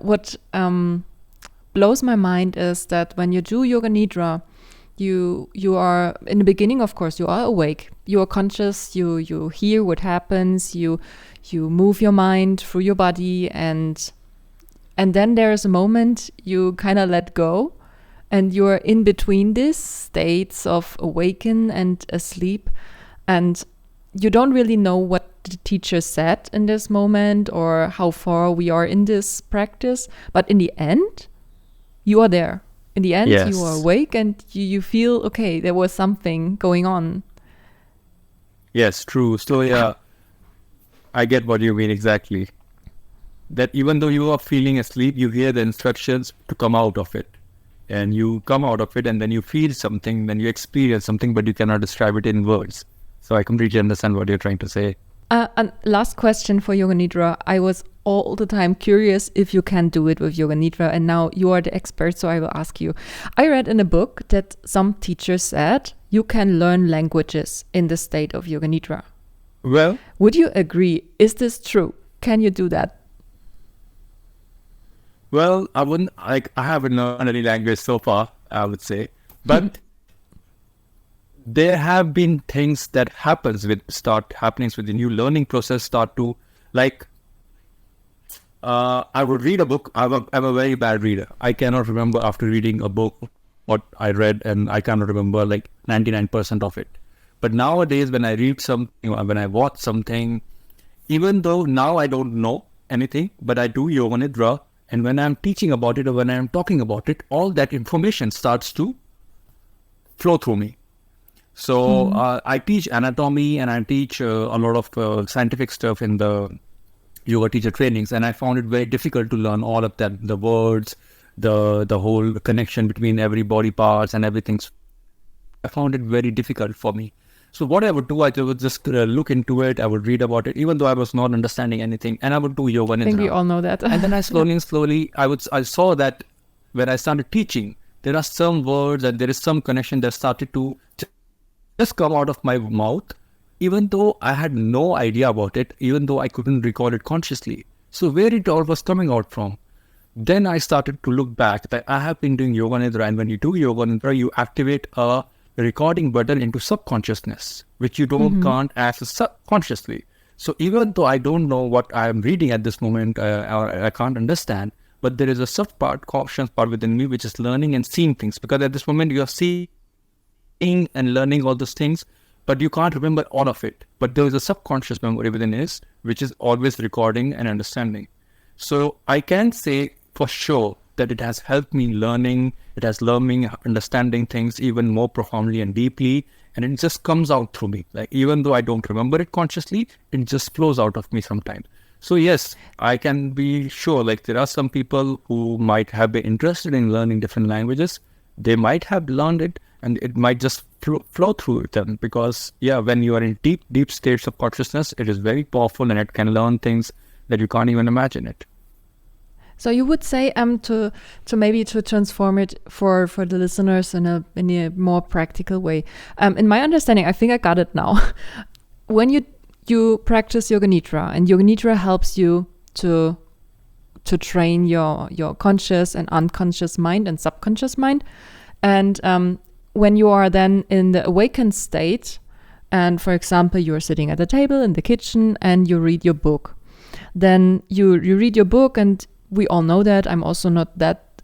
What blows my mind is that when you do Yoga Nidra, you are in the beginning, of course, you are awake, you are conscious, you hear what happens, you move your mind through your body, and then there is a moment you kind of let go, and you're in between these states of awaken and asleep, and you don't really know what the teacher said in this moment or how far we are in this practice, but in the end you are there. In the end, you are awake and you feel, okay, there was something going on. Yes, true. So yeah, I get what you mean exactly. That even though you are feeling asleep, you hear the instructions to come out of it. And you come out of it, and then you feel something, then you experience something, but you cannot describe it in words. So I completely understand what you're trying to say. And last question for Yoga Nidra. I was all the time curious if you can do it with Yoga Nidra, and now you are the expert, so I will ask you. I read in a book that some teachers said you can learn languages in the state of Yoga Nidra. Well, would you agree? Is this true? Can you do that? Well, I wouldn't, I haven't learned any language so far, I would say, but there have been things that start happening with the new learning process, start to, like, I would read a book. I'm a very bad reader. I cannot remember after reading a book what I read, and I cannot remember like 99% of it. But nowadays, when I read something, when I watch something, even though now I don't know anything, but I do Yoga Nidra, and when I'm teaching about it or when I'm talking about it, all that information starts to flow through me. So I teach anatomy and I teach a lot of scientific stuff in the yoga teacher trainings, and I found it very difficult to learn all of that, the words, the whole connection between every body parts and everything. I found it very difficult for me. So what I would do, I would just look into it. I would read about it, even though I was not understanding anything, and I would do Yoga Nidra. I think we all know that. And then I slowly, I saw that when I started teaching, there are some words and there is some connection that started to just come out of my mouth, even though I had no idea about it, even though I couldn't recall it consciously. So where it all was coming out from? Then I started to look back that I have been doing Yoga Nidra, and when you do Yoga Nidra, you activate a recording button into subconsciousness, which you can't access subconsciously. So even though I don't know what I am reading at this moment, or I can't understand, but there is a conscious part within me which is learning and seeing things, because at this moment you are seeing and learning all those things, but you can't remember all of it. But there is a subconscious memory within us, which is always recording and understanding. So I can say for sure that it has helped me learning. It has learning, understanding things even more profoundly and deeply. And it just comes out through me. Like, even though I don't remember it consciously, it just flows out of me sometimes. So yes, I can be sure, like, there are some people who might have been interested in learning different languages. They might have learned it, and it might just flow through them, because when you are in deep states of consciousness, it is very powerful and it can learn things that you can't even imagine it. So you would say to maybe to transform it for the listeners in a more practical way. In my understanding, I think I got it now. When you practice Yoga Nidra, and Yoga Nidra helps you to train your conscious and unconscious mind and subconscious mind, and when you are then in the awakened state, and for example you are sitting at a table in the kitchen and you read your book, then you read your book, and we all know that I'm also not that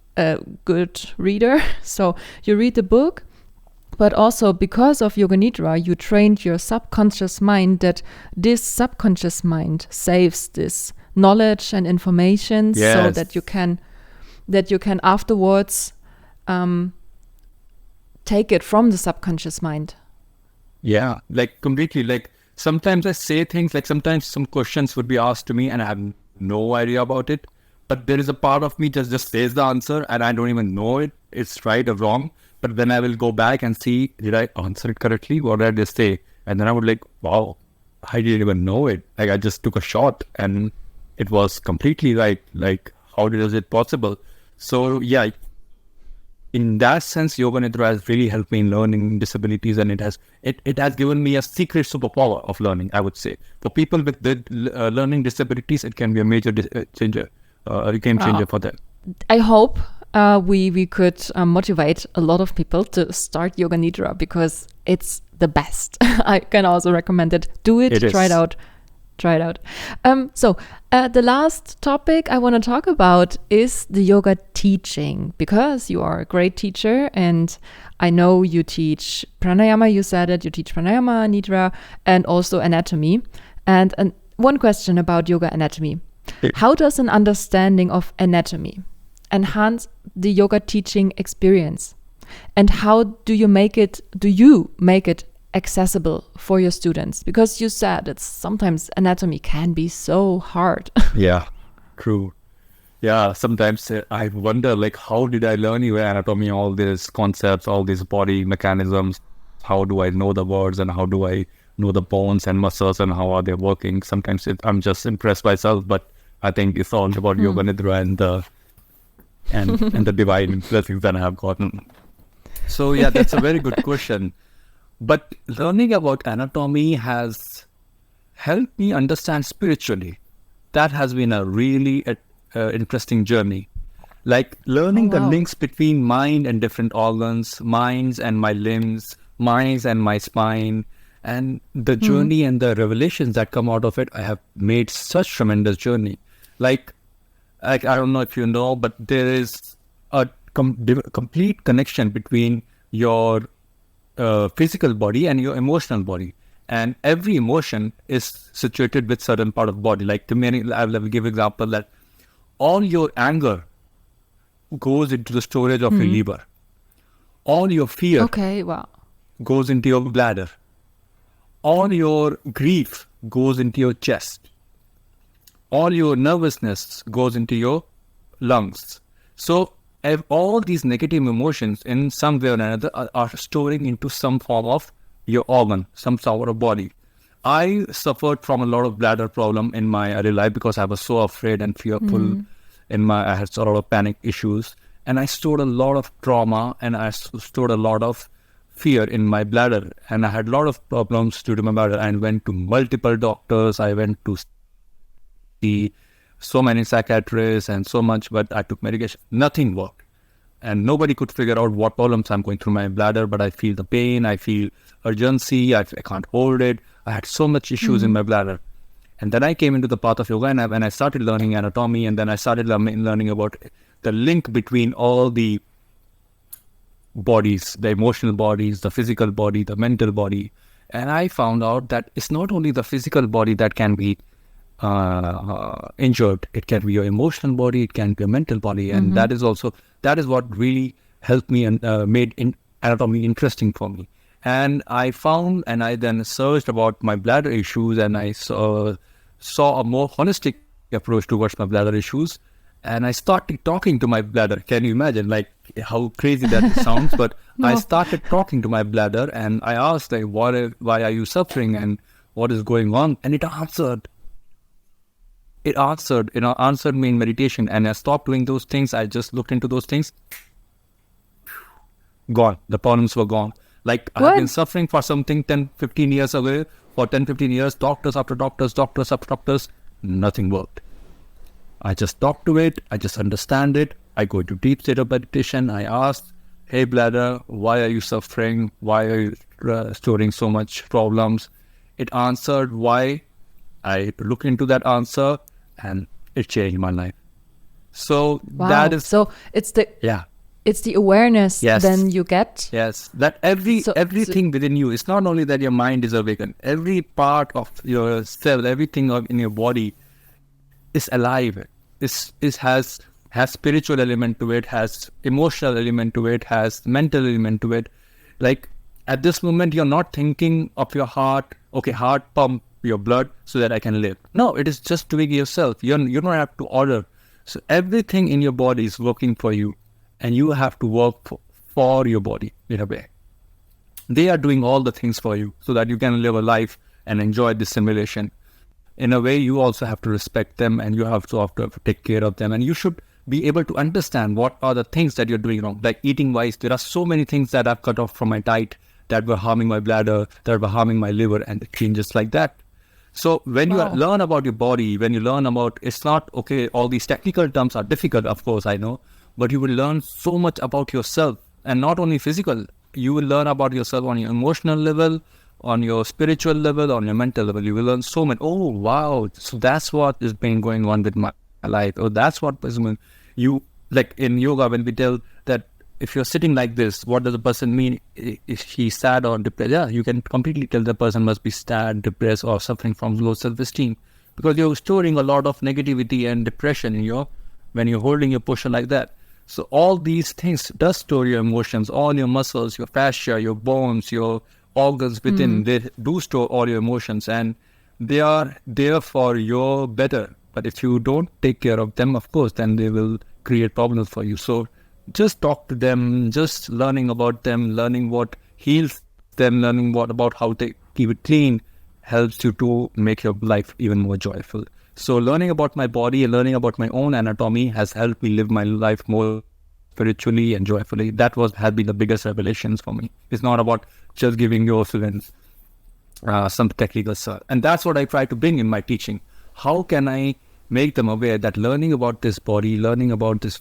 good reader. So you read the book, but also because of Yoga Nidra, you trained your subconscious mind that this subconscious mind saves this knowledge and information, so that you can afterwards take it from the subconscious mind. Yeah, like completely. Like sometimes I say things, like sometimes some questions would be asked to me and I have no idea about it. But there is a part of me just says the answer and I don't even know it's right or wrong. But then I will go back and see, did I answer it correctly? What did I just say? And then I would like, wow, I didn't even know it. Like I just took a shot and it was completely right. Like how is it possible? So yeah, in that sense, Yoga Nidra has really helped me in learning disabilities, and it has given me a secret superpower of learning, I would say. For people with learning disabilities, it can be a major changer, a game changer for them. I hope we could motivate a lot of people to start Yoga Nidra, because it's the best. I can also recommend it. Do it, try it out. So the last topic I want to talk about is the yoga teaching, because you are a great teacher, and I know you teach pranayama, you said it, you teach pranayama, nidra, and also anatomy. And one question about yoga anatomy. How does an understanding of anatomy enhance the yoga teaching experience? And how do you make it accessible for your students? Because you said it's sometimes anatomy can be so hard. Yeah, true. Yeah, sometimes I wonder, like, how did I learn even anatomy, all these concepts, all these body mechanisms? How do I know the words, and how do I know the bones and muscles and how are they working. Sometimes I'm just impressed by myself, but I think it's all about Yoga Nidra and the divine blessings that I have gotten. So yeah, that's a very good question. But learning about anatomy has helped me understand spiritually. That has been a really interesting journey. Like learning the links between mind and different organs, minds and my limbs, minds and my spine, and the journey and the revelations that come out of it. I have made such tremendous journey. Like I don't know if you know, but there is a complete connection between your physical body and your emotional body. And every emotion is situated with certain part of body. Like I will give example that all your anger goes into the storage of your liver. All your fear goes into your bladder. All your grief goes into your chest. All your nervousness goes into your lungs. So all these negative emotions in some way or another are storing into some form of your organ, some sort of body. I suffered from a lot of bladder problem in my early life because I was so afraid and fearful. I had a lot of panic issues, and I stored a lot of trauma, and I stored a lot of fear in my bladder, and I had a lot of problems due to my bladder. I went to multiple doctors. I went to see so many psychiatrists and so much, but I took medication. Nothing worked. And nobody could figure out what problems I'm going through my bladder, but I feel the pain, I feel urgency, I can't hold it. I had so much issues in my bladder. And then I came into the path of yoga, and I started learning anatomy, and then I started learning about the link between all the bodies, the emotional bodies, the physical body, the mental body. And I found out that it's not only the physical body that can be injured. It can be your emotional body, it can be your mental body. And that is what really helped me and made anatomy interesting for me. And I then searched about my bladder issues, and I saw a more holistic approach towards my bladder issues. And I started talking to my bladder. Can you imagine like how crazy that sounds? But I started talking to my bladder, and I asked, like, why are you suffering and what is going on? And it answered. It answered me in meditation, and I stopped doing those things. I just looked into those things. Gone. The problems were gone. Like I have been suffering for something 10-15 years away. For 10-15 years, doctors after doctors, nothing worked. I just talk to it. I just understand it. I go into deep state of meditation. I ask, hey bladder, why are you suffering? Why are you storing so much problems? It answered why. I look into that answer, and it changed my life. So that is... So it's the awareness then you get. Yes, that everything within you, it's not only that your mind is awakened. Every part of your cell, everything in your body is alive. It has spiritual element to it, has emotional element to it, has mental element to it. Like at this moment, you're not thinking of your heart. Okay, heart pump your blood so that I can live. No, it is just doing yourself. You don't have to order. So everything in your body is working for you, and you have to work for your body in a way. They are doing all the things for you so that you can live a life and enjoy this simulation. In a way, you also have to respect them, and you have to take care of them, and you should be able to understand what are the things that you're doing wrong. Like eating wise, there are so many things that I've cut off from my diet that were harming my bladder, that were harming my liver, and changes like that. So when you learn about your body, when you learn about, it's not, okay, all these technical terms are difficult, of course, I know, but you will learn so much about yourself, and not only physical, you will learn about yourself on your emotional level, on your spiritual level, on your mental level. You will learn so much. Oh, wow. So that's what has been going on with my life. Oh, that's what is going, you, like in yoga, when we tell that if you're sitting like this, what does the person mean? Is he sad or depressed? Yeah, you can completely tell the person must be sad, depressed, or suffering from low self-esteem, because you're storing a lot of negativity and depression in when you're holding your posture like that. So all these things does store your emotions, all your muscles, your fascia, your bones, your organs within, they do store all your emotions, and they are there for your better. But if you don't take care of them, of course, then they will create problems for you. So just talk to them, just learning about them, learning what heals them, learning about how they keep it clean, helps you to make your life even more joyful. So learning about my body and learning about my own anatomy has helped me live my life more spiritually and joyfully. That has been the biggest revelations for me. It's not about just giving your students some technical stuff. And that's what I try to bring in my teaching. How can I make them aware that learning about this body, learning about this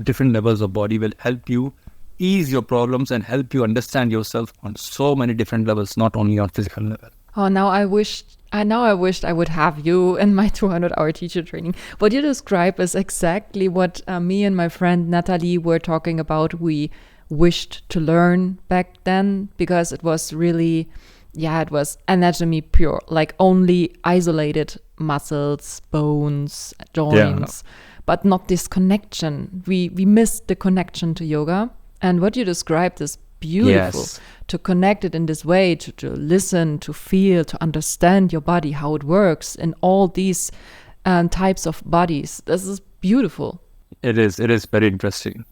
different levels of body will help you ease your problems and help you understand yourself on so many different levels, not only on physical level. Oh, now I wished I would have you in my 200-hour teacher training. What you describe is exactly what me and my friend Natalie were talking about. We wished to learn back then because it was really, it was anatomy pure, like only isolated muscles, bones, joints, but not this connection. We missed the connection to yoga. And what you described is beautiful. Yes. To connect it in this way, to listen, to feel, to understand your body, how it works in all these types of bodies. This is beautiful. It is very interesting.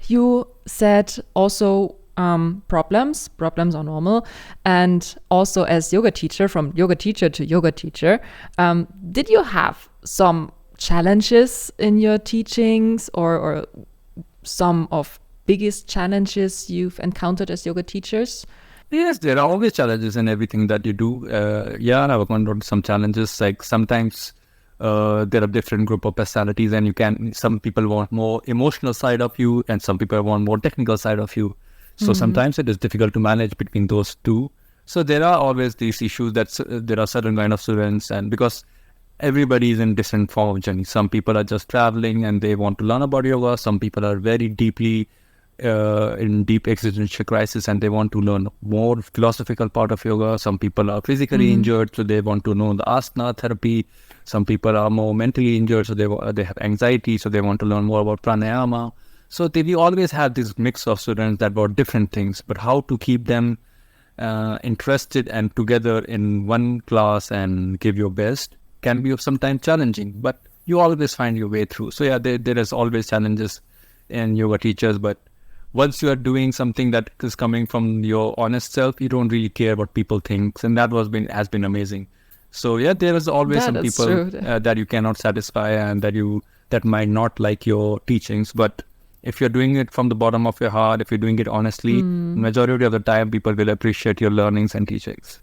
You said also problems are normal. And also as yoga teacher, from yoga teacher to yoga teacher, did you have some challenges in your teachings or some of biggest challenges you've encountered as yoga teachers? Yes, there are always challenges in everything that you do. I've encountered some challenges. Like sometimes there are different group of personalities, and some people want more emotional side of you, and some people want more technical side of you. So sometimes it is difficult to manage between those two. So there are always these issues that there are certain kind of students, and because everybody is in different form of journey. Some people are just traveling and they want to learn about yoga. Some people are very deeply in deep existential crisis and they want to learn more philosophical part of yoga. Some people are physically injured, so they want to know the asana therapy. Some people are more mentally injured, so they have anxiety, so they want to learn more about pranayama. So we always have this mix of students that want different things, but how to keep them interested and together in one class and give your best can be sometimes challenging, but you always find your way through. So there is always challenges in yoga teachers, but once you are doing something that is coming from your honest self, you don't really care what people think, and that has been amazing. So there is always some people that you cannot satisfy and that might not like your teachings, but if you're doing it from the bottom of your heart, if you're doing it honestly, majority of the time people will appreciate your learnings and teachings.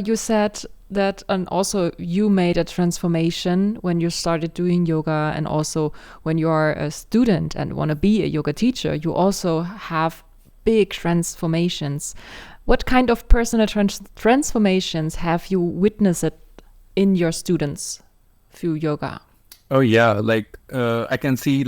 You said that, and also you made a transformation when you started doing yoga, and also when you are a student and want to be a yoga teacher, you also have big transformations. What kind of personal transformations have you witnessed in your students through yoga? Oh yeah, I can see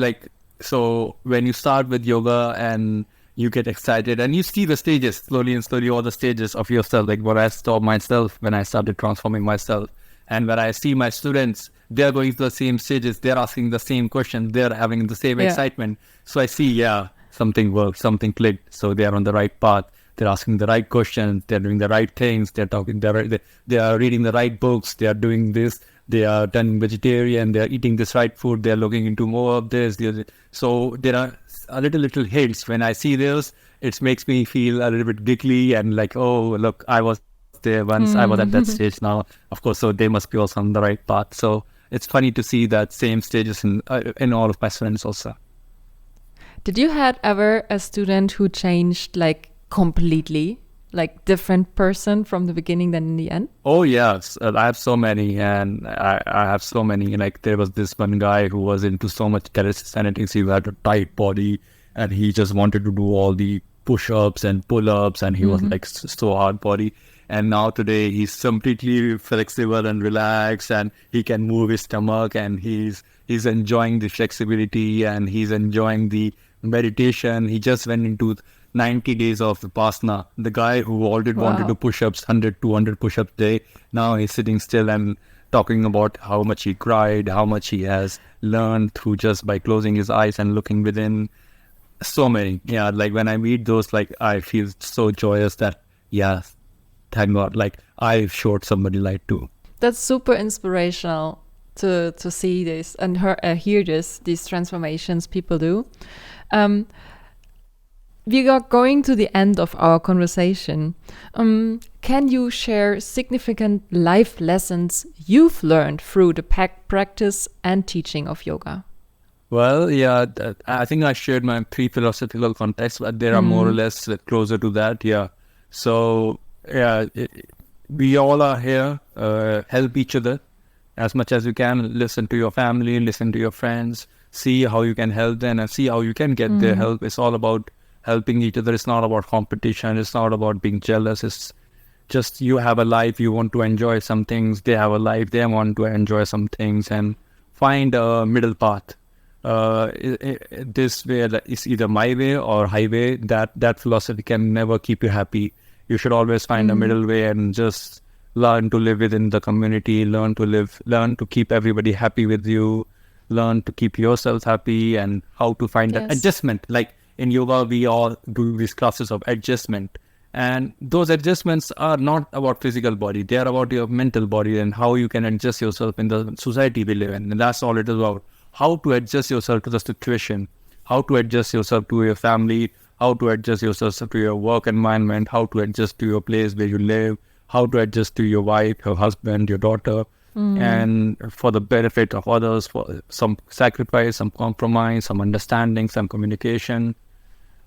so when you start with yoga and you get excited and you see the stages slowly, all the stages of yourself, like what I saw myself when I started transforming myself. And when I see my students, they're going through the same stages, they're asking the same questions, they're having the same excitement. So I see, something worked, something clicked. So they are on the right path. They're asking the right questions, they're doing the right things, they are reading the right books, they are doing this, they are turning vegetarian, they are eating this right food, they are looking into more of this. So there are little hints. When I see this, it makes me feel a little bit giggly and like, oh, look, I was there once, I was at that stage now. Of course, so they must be also on the right path. So it's funny to see that same stages in all of my students also. Did you had ever a student who changed completely, different person from the beginning than in the end? Oh yes, I have so many, and I have so many. There was this one guy who was into so much calisthenics. He had a tight body, and he just wanted to do all the push-ups and pull-ups, and he was so hard body. And now today he's completely flexible and relaxed, and he can move his stomach, and he's enjoying the flexibility, and he's enjoying the meditation. He just went into 90 days of Vipassana. The guy who already wanted to push-ups, 100, 200 push-ups a day, now he's sitting still and talking about how much he cried, how much he has learned through just by closing his eyes and looking within. So many. Yeah, when I meet those, I feel so joyous that, thank God, I showed somebody light too. That's super inspirational to see this and hear these transformations people do. we are going to the end of our conversation. Can you share significant life lessons you've learned through the practice and teaching of yoga? Well, yeah, I think I shared my three philosophical contexts, but there are more or less closer to that. Yeah. So, yeah, we all are here, help each other as much as you can. Listen to your family, listen to your friends, see how you can help them and see how you can get their help. It's all about helping each other. It's not about competition. It's not about being jealous. It's just you have a life, you want to enjoy some things. They have a life, they want to enjoy some things, and find a middle path. This way is either my way or highway. That philosophy can never keep you happy. You should always find a middle way and just learn to live within the community, learn to keep everybody happy with you, learn to keep yourself happy, and how to find that adjustment. Like in yoga, we all do these classes of adjustment. And those adjustments are not about physical body. They are about your mental body and how you can adjust yourself in the society we live in. And that's all it is about. How to adjust yourself to the situation, how to adjust yourself to your family, how to adjust yourself to your work environment, how to adjust to your place where you live, how to adjust to your wife, your husband, your daughter, and for the benefit of others, for some sacrifice, some compromise, some understanding, some communication.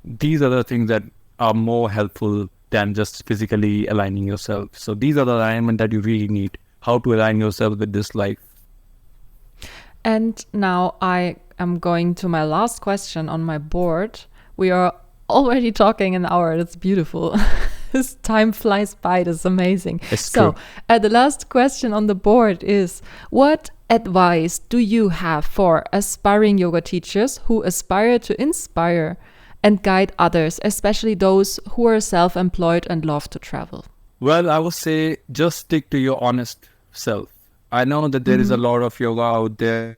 These are the things that are more helpful than just physically aligning yourself. So these are the alignment that you really need, how to align yourself with this life. And now I am going to my last question on my board. We are already talking an hour. That's beautiful. This time flies by. That's amazing. So the last question on the board is, what advice do you have for aspiring yoga teachers who aspire to inspire and guide others, especially those who are self-employed and love to travel? Well, I would say just stick to your honest self. I know that there is a lot of yoga out there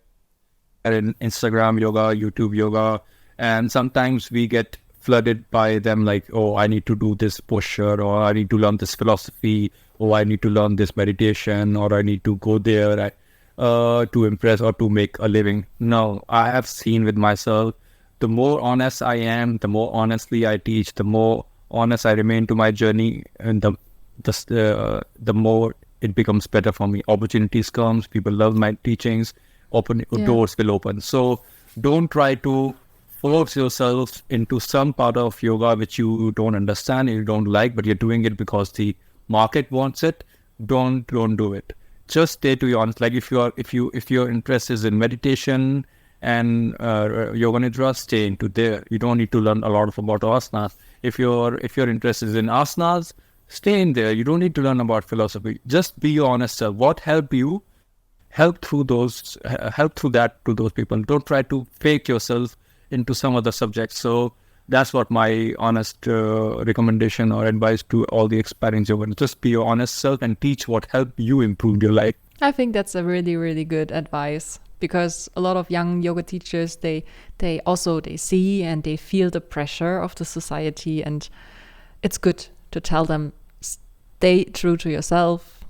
in Instagram yoga, YouTube yoga, and sometimes we get flooded by them like, oh, I need to do this posture, or I need to learn this philosophy, or I need to learn this meditation, or I need to go there to impress or to make a living. No, I have seen with myself, the more honest I am, the more honestly I teach, the more honest I remain to my journey, and the more it becomes better for me. Opportunities comes, people love my teachings, doors will open. So don't try to force yourself into some part of yoga which you don't understand, you don't like, but you're doing it because the market wants it. Don't do it. Just stay to your honest. Like if your interest is in meditation and Yoga Nidra, stay into there. You don't need to learn a lot about asanas. If your interest is in asanas, stay in there. You don't need to learn about philosophy. Just be your honest self. What helped you? Help through that to those people. Don't try to fake yourself into some other subject. So that's what my honest recommendation or advice to all the aspiring yoga. Just be your honest self and teach what helped you improve your life. I think that's a really, really good advice, because a lot of young yoga teachers, they see and they feel the pressure of the society, and it's good to tell them, stay true to yourself,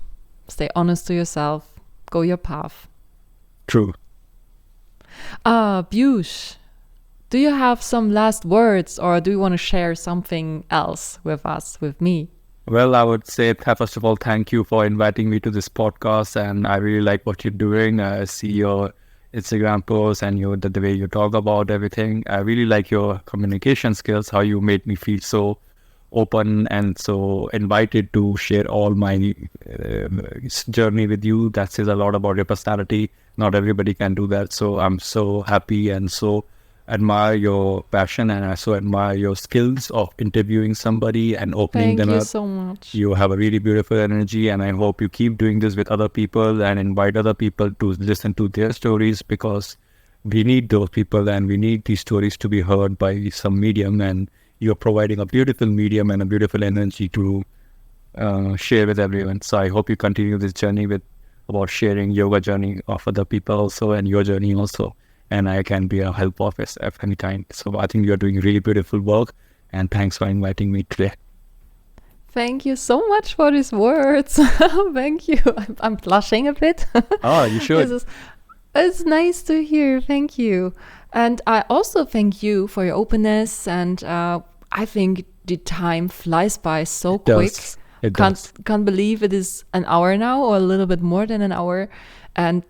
stay honest to yourself, go your path. True. Piyush, do you have some last words, or do you want to share something else with us, with me? Well, I would say, first of all, thank you for inviting me to this podcast, and I really like what you're doing. I see your Instagram posts and the way you talk about everything. I really like your communication skills, how you made me feel so open and so invited to share all my journey with you. That says a lot about your personality. Not everybody can do that. So I'm so happy and so admire your passion, and I so admire your skills of interviewing somebody and opening them up. Thank you so much. You have a really beautiful energy, and I hope you keep doing this with other people and invite other people to listen to their stories, because we need those people and we need these stories to be heard by some medium, and you're providing a beautiful medium and a beautiful energy to share with everyone. So I hope you continue this journey about sharing yoga journey of other people also, and your journey also. And I can be a help of any kind. So I think you're doing really beautiful work, and thanks for inviting me today. Thank you so much for these words. Thank you. I'm blushing a bit. Oh, you should. It's nice to hear. Thank you. And I also thank you for your openness. And I think the time flies by so It quick. does. It does. Can't believe it is an hour now, or a little bit more than an hour. And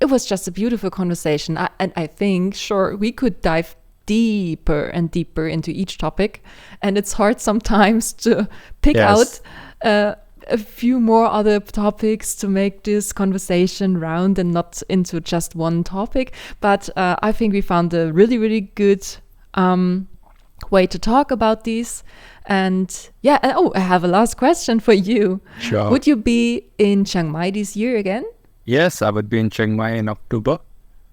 it was just a beautiful conversation. And I think, sure, we could dive deeper and deeper into each topic. And it's hard sometimes to pick out a few more other topics to make this conversation round and not into just one topic. But I think we found a really, really good way to talk about these. And yeah, I have a last question for you. Sure. Would you be in Chiang Mai this year again? Yes, I would be in Chiang Mai in October.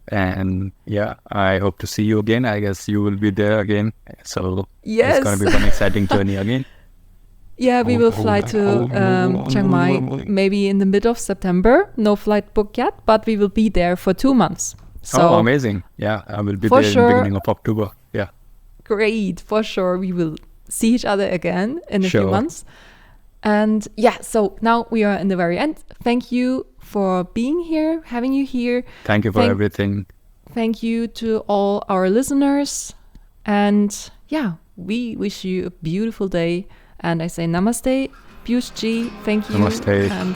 And yeah, I hope to see you again. I guess you will be there again. So yes, it's going to be one exciting journey again. Yeah, we will fly to Chiang Mai maybe in the mid of September. No flight booked yet, but we will be there for 2 months. So amazing. Yeah, I will be for there in sure, the beginning of October. Yeah. Great. For sure, we will see each other again in a Sure. few months. And yeah, so now we are in the very end. Thank you for being here, having you here. Thank you for everything. Thank you to all our listeners. And yeah, we wish you a beautiful day. And I say namaste, Piyush Ji, thank you. Namaste. And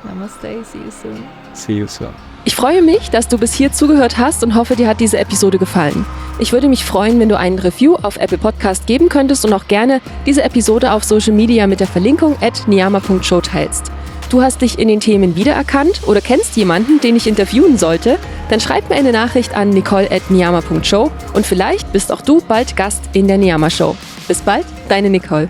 namaste, see you soon. See you soon. Ich freue mich, dass du bis hier zugehört hast und hoffe, dir hat diese Episode gefallen. Ich würde mich freuen, wenn du einen Review auf Apple Podcast geben könntest und auch gerne diese Episode auf Social Media mit der Verlinkung @niyama.show teilst. Du hast dich in den Themen wiedererkannt oder kennst jemanden, den ich interviewen sollte? Dann schreib mir eine Nachricht an nicole@niyama.show und vielleicht bist auch du bald Gast in der Niyama Show. Bis bald, deine Nicole.